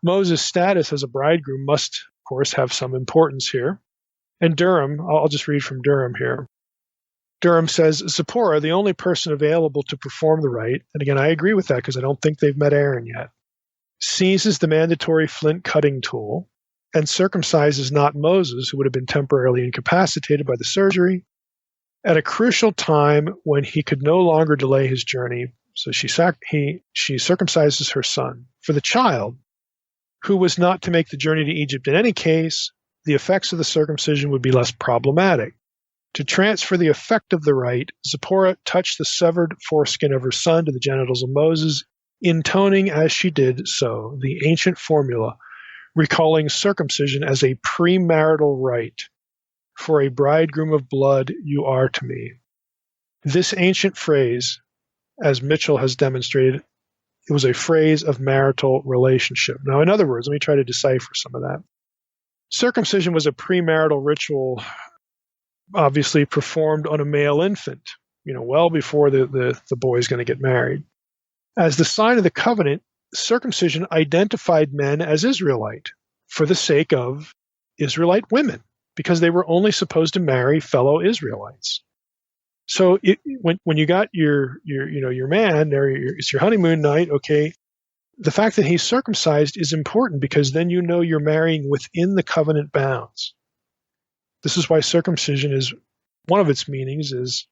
Moses' status as a bridegroom must, of course, have some importance here. And Durham, I'll just read from Durham here. Durham says, Zipporah, the only person available to perform the rite, and again, I agree with that because I don't think they've met Aaron yet, seizes the mandatory flint cutting tool and circumcises not Moses, who would have been temporarily incapacitated by the surgery, at a crucial time when he could no longer delay his journey. So she circumcises her son. For the child, who was not to make the journey to Egypt in any case, the effects of the circumcision would be less problematic. To transfer the effect of the rite, Zipporah touched the severed foreskin of her son to the genitals of Moses, intoning as she did so the ancient formula, recalling circumcision as a premarital rite. For a bridegroom of blood you are to me. This ancient phrase, as Mitchell has demonstrated, it was a phrase of marital relationship. Now, in other words, let me try to decipher some of that. Circumcision was a premarital ritual, obviously performed on a male infant, well before the boy is going to get married. As the sign of the covenant, circumcision identified men as Israelite for the sake of Israelite women, because they were only supposed to marry fellow Israelites. So when you got your man there, it's your honeymoon night, okay, the fact that he's circumcised is important because then you're marrying within the covenant bounds. This is why circumcision is, one of its meanings is,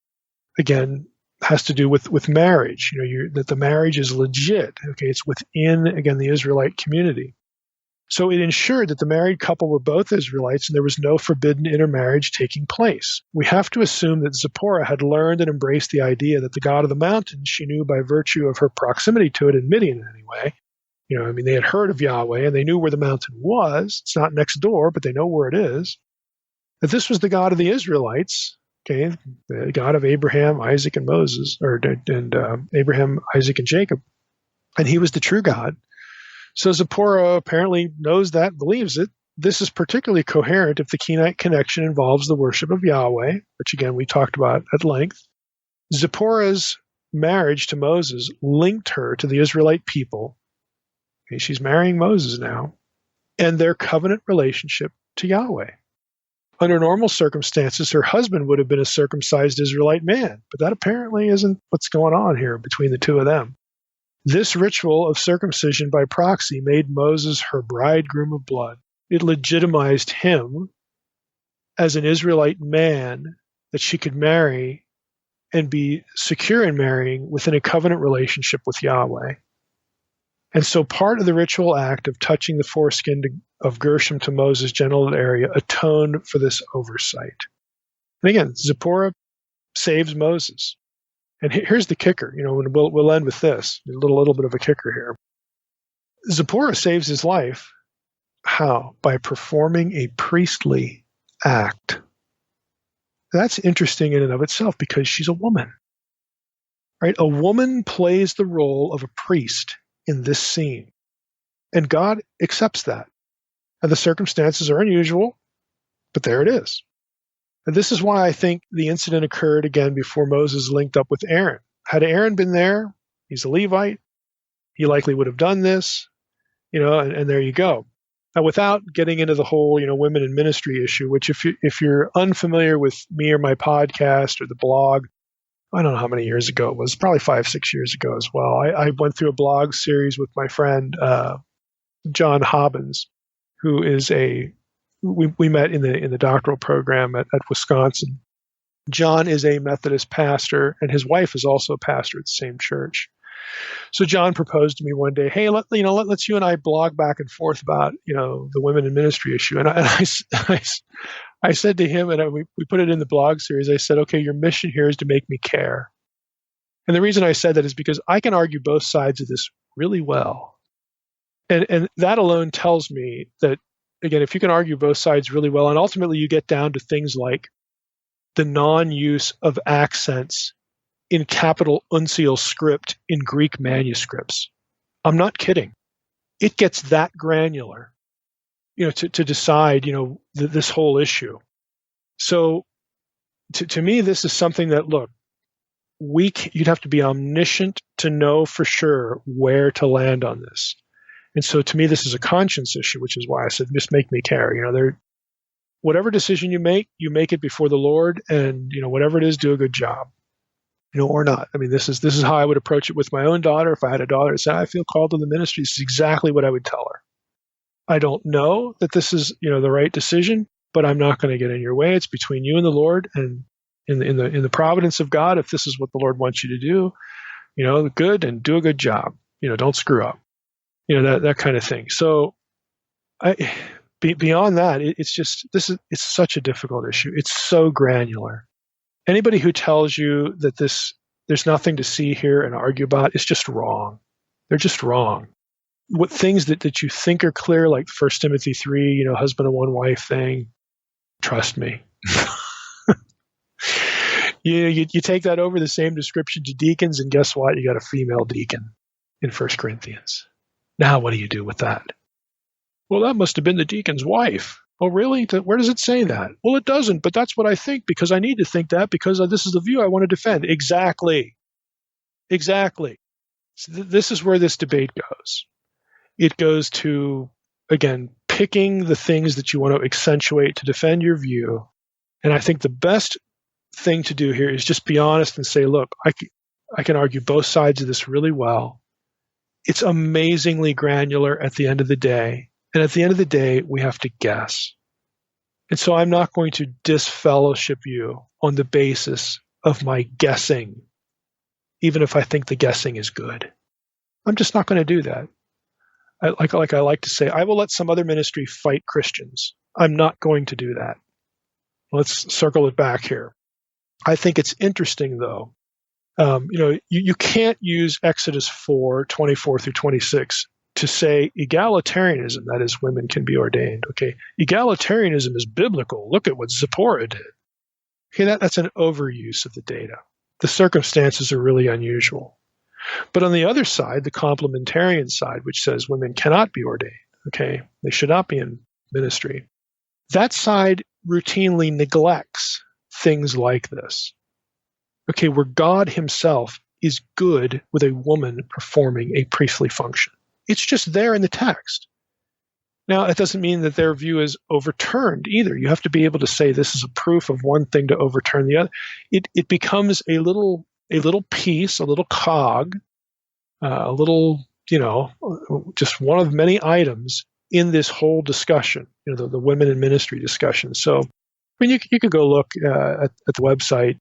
again, has to do with marriage. That the marriage is legit. Okay, it's within, again, the Israelite community. So it ensured that the married couple were both Israelites and there was no forbidden intermarriage taking place. We have to assume that Zipporah had learned and embraced the idea that the God of the mountain she knew by virtue of her proximity to it in Midian anyway. They had heard of Yahweh and they knew where the mountain was. It's not next door, but they know where it is. That this was the God of the Israelites, okay, the God of Abraham, Isaac, and Moses, Abraham, Isaac, and Jacob. And he was the true God. So Zipporah apparently knows that, believes it. This is particularly coherent if the Kenite connection involves the worship of Yahweh, which again we talked about at length. Zipporah's marriage to Moses linked her to the Israelite people. Okay, she's marrying Moses now, and their covenant relationship to Yahweh. Under normal circumstances, her husband would have been a circumcised Israelite man, but that apparently isn't what's going on here between the two of them. This ritual of circumcision by proxy made Moses her bridegroom of blood. It legitimized him as an Israelite man that she could marry and be secure in marrying within a covenant relationship with Yahweh. And so part of the ritual act of touching the foreskin of Gershom to Moses' genital area atoned for this oversight. And again, Zipporah saves Moses. And here's the kicker. We'll end with this. A little bit of a kicker here. Zipporah saves his life. How? By performing a priestly act. That's interesting in and of itself because she's a woman. Right? A woman plays the role of a priest in this scene. And God accepts that. And the circumstances are unusual, but there it is. And this is why I think the incident occurred again before Moses linked up with Aaron. Had Aaron been there, he's a Levite, he likely would have done this, and there you go. Now, without getting into the whole, women in ministry issue, which if you're unfamiliar with me or my podcast or the blog, I don't know how many years ago it was, probably 5-6 years ago as well. I went through a blog series with my friend John Hobbins, who is we met in the doctoral program at Wisconsin. John is a Methodist pastor, and his wife is also a pastor at the same church. So John proposed to me one day, hey, let's you and I blog back and forth about the women in ministry issue. And I said to him, and we put it in the blog series. I said, okay, your mission here is to make me care. And the reason I said that is because I can argue both sides of this really well, and that alone tells me that, again, if you can argue both sides really well, and ultimately you get down to things like the non-use of accents in capital uncial script in Greek manuscripts. I'm not kidding. It gets that granular, to decide, this whole issue. So to me, this is something that, look, you'd have to be omniscient to know for sure where to land on this. And so to me, this is a conscience issue, which is why I said, just make me care. Whatever decision you make it before the Lord, and whatever it is, do a good job, or not. I mean, this is how I would approach it with my own daughter. If I had a daughter that said, I feel called to the ministry, this is exactly what I would tell her. I don't know that this is the right decision, but I'm not going to get in your way. It's between you and the Lord, and in the providence of God. If this is what the Lord wants you to do, good, and do a good job. Don't screw up. That kind of thing. So, beyond that, it's such a difficult issue. It's so granular. Anybody who tells you that there's nothing to see here and argue about is just wrong. They're just wrong. What things that you think are clear, like 1 Timothy 3, husband and one wife thing, trust me. You take that over the same description to deacons, and guess what? You got a female deacon in 1 Corinthians. Now, what do you do with that? Well, that must have been the deacon's wife. Oh, really? Where does it say that? Well, it doesn't, but that's what I think because I need to think that because this is the view I want to defend. Exactly. So this is where this debate goes. It goes to, again, picking the things that you want to accentuate to defend your view. And I think the best thing to do here is just be honest and say, look, I can argue both sides of this really well. It's amazingly granular at the end of the day. And at the end of the day, we have to guess. And so I'm not going to disfellowship you on the basis of my guessing. even if I think the guessing is good. I'm just not going to do that. I like to say, I will let some other ministry fight Christians. I'm not going to do that. Let's circle it back here. I think it's interesting, though. You can't use Exodus 4:24 through 26 to say egalitarianism, that is, women can be ordained. Okay, egalitarianism is biblical. Look at what Zipporah did. Okay, that's an overuse of the data. The circumstances are really unusual. But on the other side, the complementarian side, which says women cannot be ordained, okay, they should not be in ministry, that side routinely neglects things like this. Okay, where God himself is good with a woman performing a priestly function. It's just there in the text. Now, it doesn't mean that their view is overturned either. You have to be able to say this is a proof of one thing to overturn the other. It becomes a little piece, a little cog, a little, just one of many items in this whole discussion, the women in ministry discussion. So, I mean, you could go look at the website.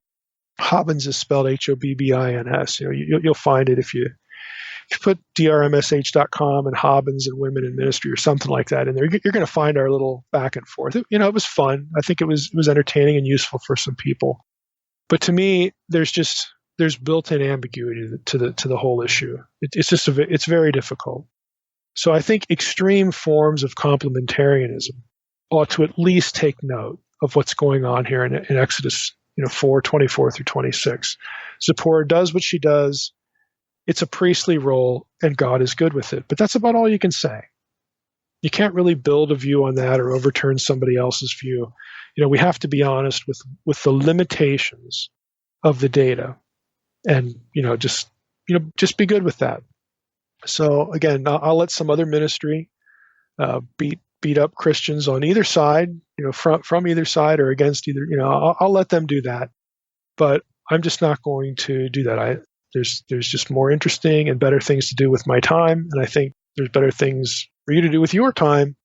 Hobbins is spelled Hobbins. You'll find it if you put drmsh.com and Hobbins and women in ministry or something like that in there. You're going to find our little back and forth. It was fun. I think it was entertaining and useful for some people. But to me, there's built-in ambiguity to the whole issue. It's very difficult. So I think extreme forms of complementarianism ought to at least take note of what's going on here in Exodus 4:24 through 26. Zipporah does what she does. It's a priestly role, and God is good with it. But that's about all you can say. You can't really build a view on that or overturn somebody else's view. We have to be honest with the limitations of the data, and just be good with that. So again, I'll let some other ministry beat up Christians on either side, from either side or against either. I'll let them do that, but I'm just not going to do that. There's just more interesting and better things to do with my time, and I think there's better things for you to do with your time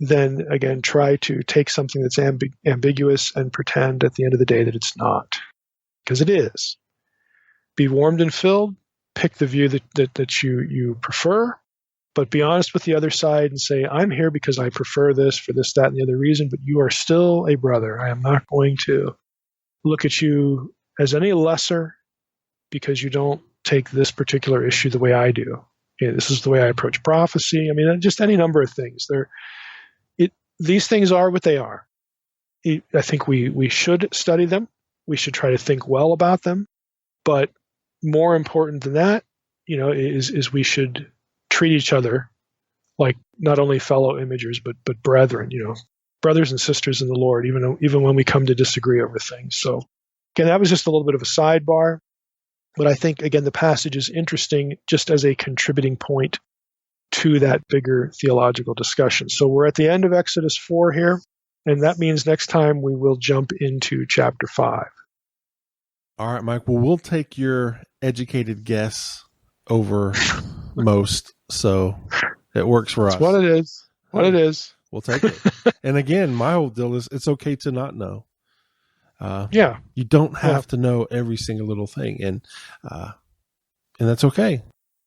than, again, try to take something that's ambiguous and pretend at the end of the day that it's not, because it is. Be warmed and filled. Pick the view that you prefer, but be honest with the other side and say, I'm here because I prefer this for this, that, and the other reason, but you are still a brother. I am not going to look at you as any lesser because you don't take this particular issue the way I do. Okay, this is the way I approach prophecy. I mean, just any number of things. These things are what they are. I think we should study them. We should try to think well about them. But more important than that, is we should treat each other like not only fellow imagers, but brethren, brothers and sisters in the Lord, even when we come to disagree over things. So again, that was just a little bit of a sidebar. But I think, again, the passage is interesting just as a contributing point to that bigger theological discussion. So we're at the end of Exodus 4 here, and that means next time we will jump into chapter 5. All right, Mike. Well, we'll take your educated guess over most, so it works for us. That's what it is. What it is. We'll take it. And again, my whole deal is it's okay to not know. You don't have to know every single little thing, and that's okay.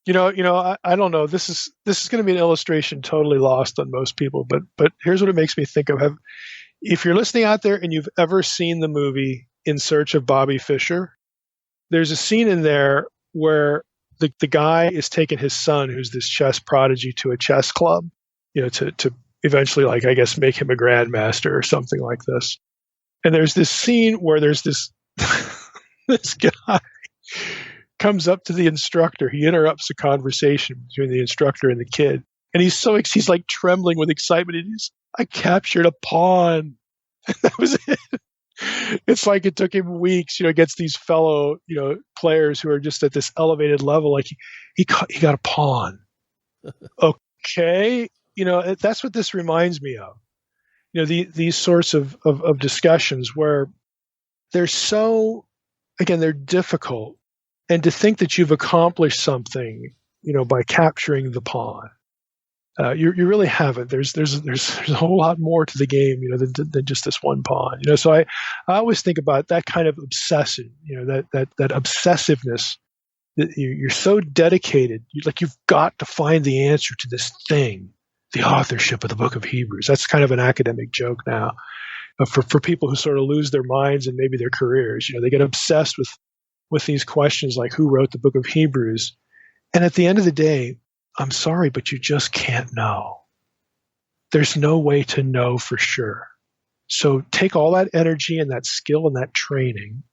I don't know. This is going to be an illustration totally lost on most people, but here's what it makes me think of. If you're listening out there and you've ever seen the movie In Search of Bobby Fischer, there's a scene in there where the guy is taking his son, who's this chess prodigy, to a chess club, to eventually, I guess, make him a grandmaster or something like this. And there's this scene where there's this guy comes up to the instructor. He interrupts a conversation between the instructor and the kid. And he's like trembling with excitement. And I captured a pawn. And that was it. It's like it took him weeks, against these fellow, players who are just at this elevated level. Like he got a pawn. Okay. That's what this reminds me of. These sorts of discussions where they're they're difficult. And to think that you've accomplished something, by capturing the pawn, you really haven't. There's a whole lot more to the game, than just this one pawn. So I always think about that kind of obsession, that obsessiveness You're so dedicated. You've got to find the answer to this thing, the authorship of the book of Hebrews. That's kind of an academic joke now for people who sort of lose their minds and maybe their careers. They get obsessed with these questions like who wrote the book of Hebrews. And at the end of the day, I'm sorry, but you just can't know. There's no way to know for sure. So take all that energy and that skill and that training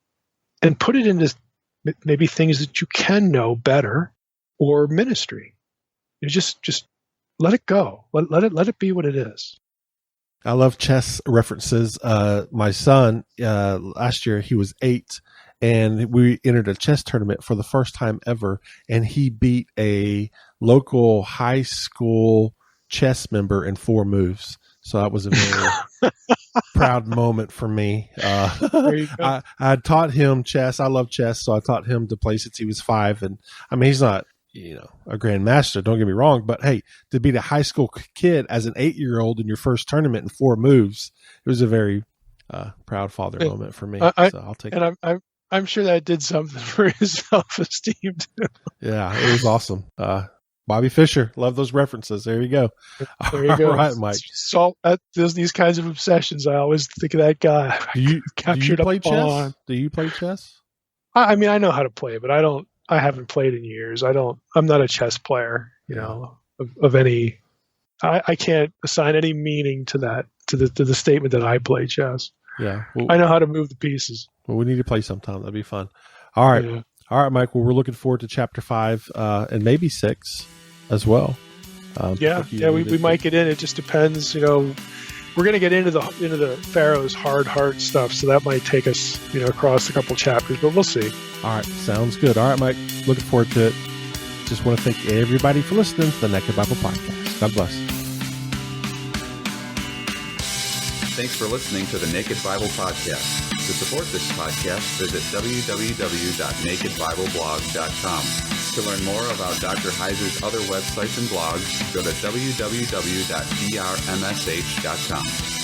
and put it into maybe things that you can know better, or ministry. Just let it go. Let it be what it is. I love chess references. My son, last year, he was 8, and we entered a chess tournament for the first time ever, and he beat a local high school chess member in 4 moves. So that was a very proud moment for me. There you go. I taught him chess. I love chess, so I taught him to play since he was 5. And I mean, he's not, a grandmaster, don't get me wrong, but hey, to beat a high school kid as an 8-year-old in your first tournament in 4 moves, it was a very proud father moment for me. So I'll take it. And I'm sure that did something for his self-esteem too. Yeah, it was awesome. Bobby Fischer, love those references. There you go. There you go. All right, Mike. So these kinds of obsessions, I always think of that guy. Do you play chess? Do you play chess? I mean, I know how to play, but I haven't played in years. I'm not a chess player, of any. I can't assign any meaning to that, to the statement that I play chess. Yeah. Well, I know how to move the pieces. Well, we need to play sometime. That'd be fun. All right. Yeah. All right, Mike. Well, we're looking forward to chapter 5 and maybe 6 as well. We might get in. It just depends. We're going to get into the Pharaoh's hard heart stuff, so that might take us, across a couple chapters, but we'll see. All right, sounds good. All right, Mike. Looking forward to it. Just want to thank everybody for listening to the Naked Bible Podcast. God bless. Thanks for listening to the Naked Bible Podcast. To support this podcast, visit www.nakedbibleblog.com. To learn more about Dr. Heiser's other websites and blogs, go to www.drmsh.com.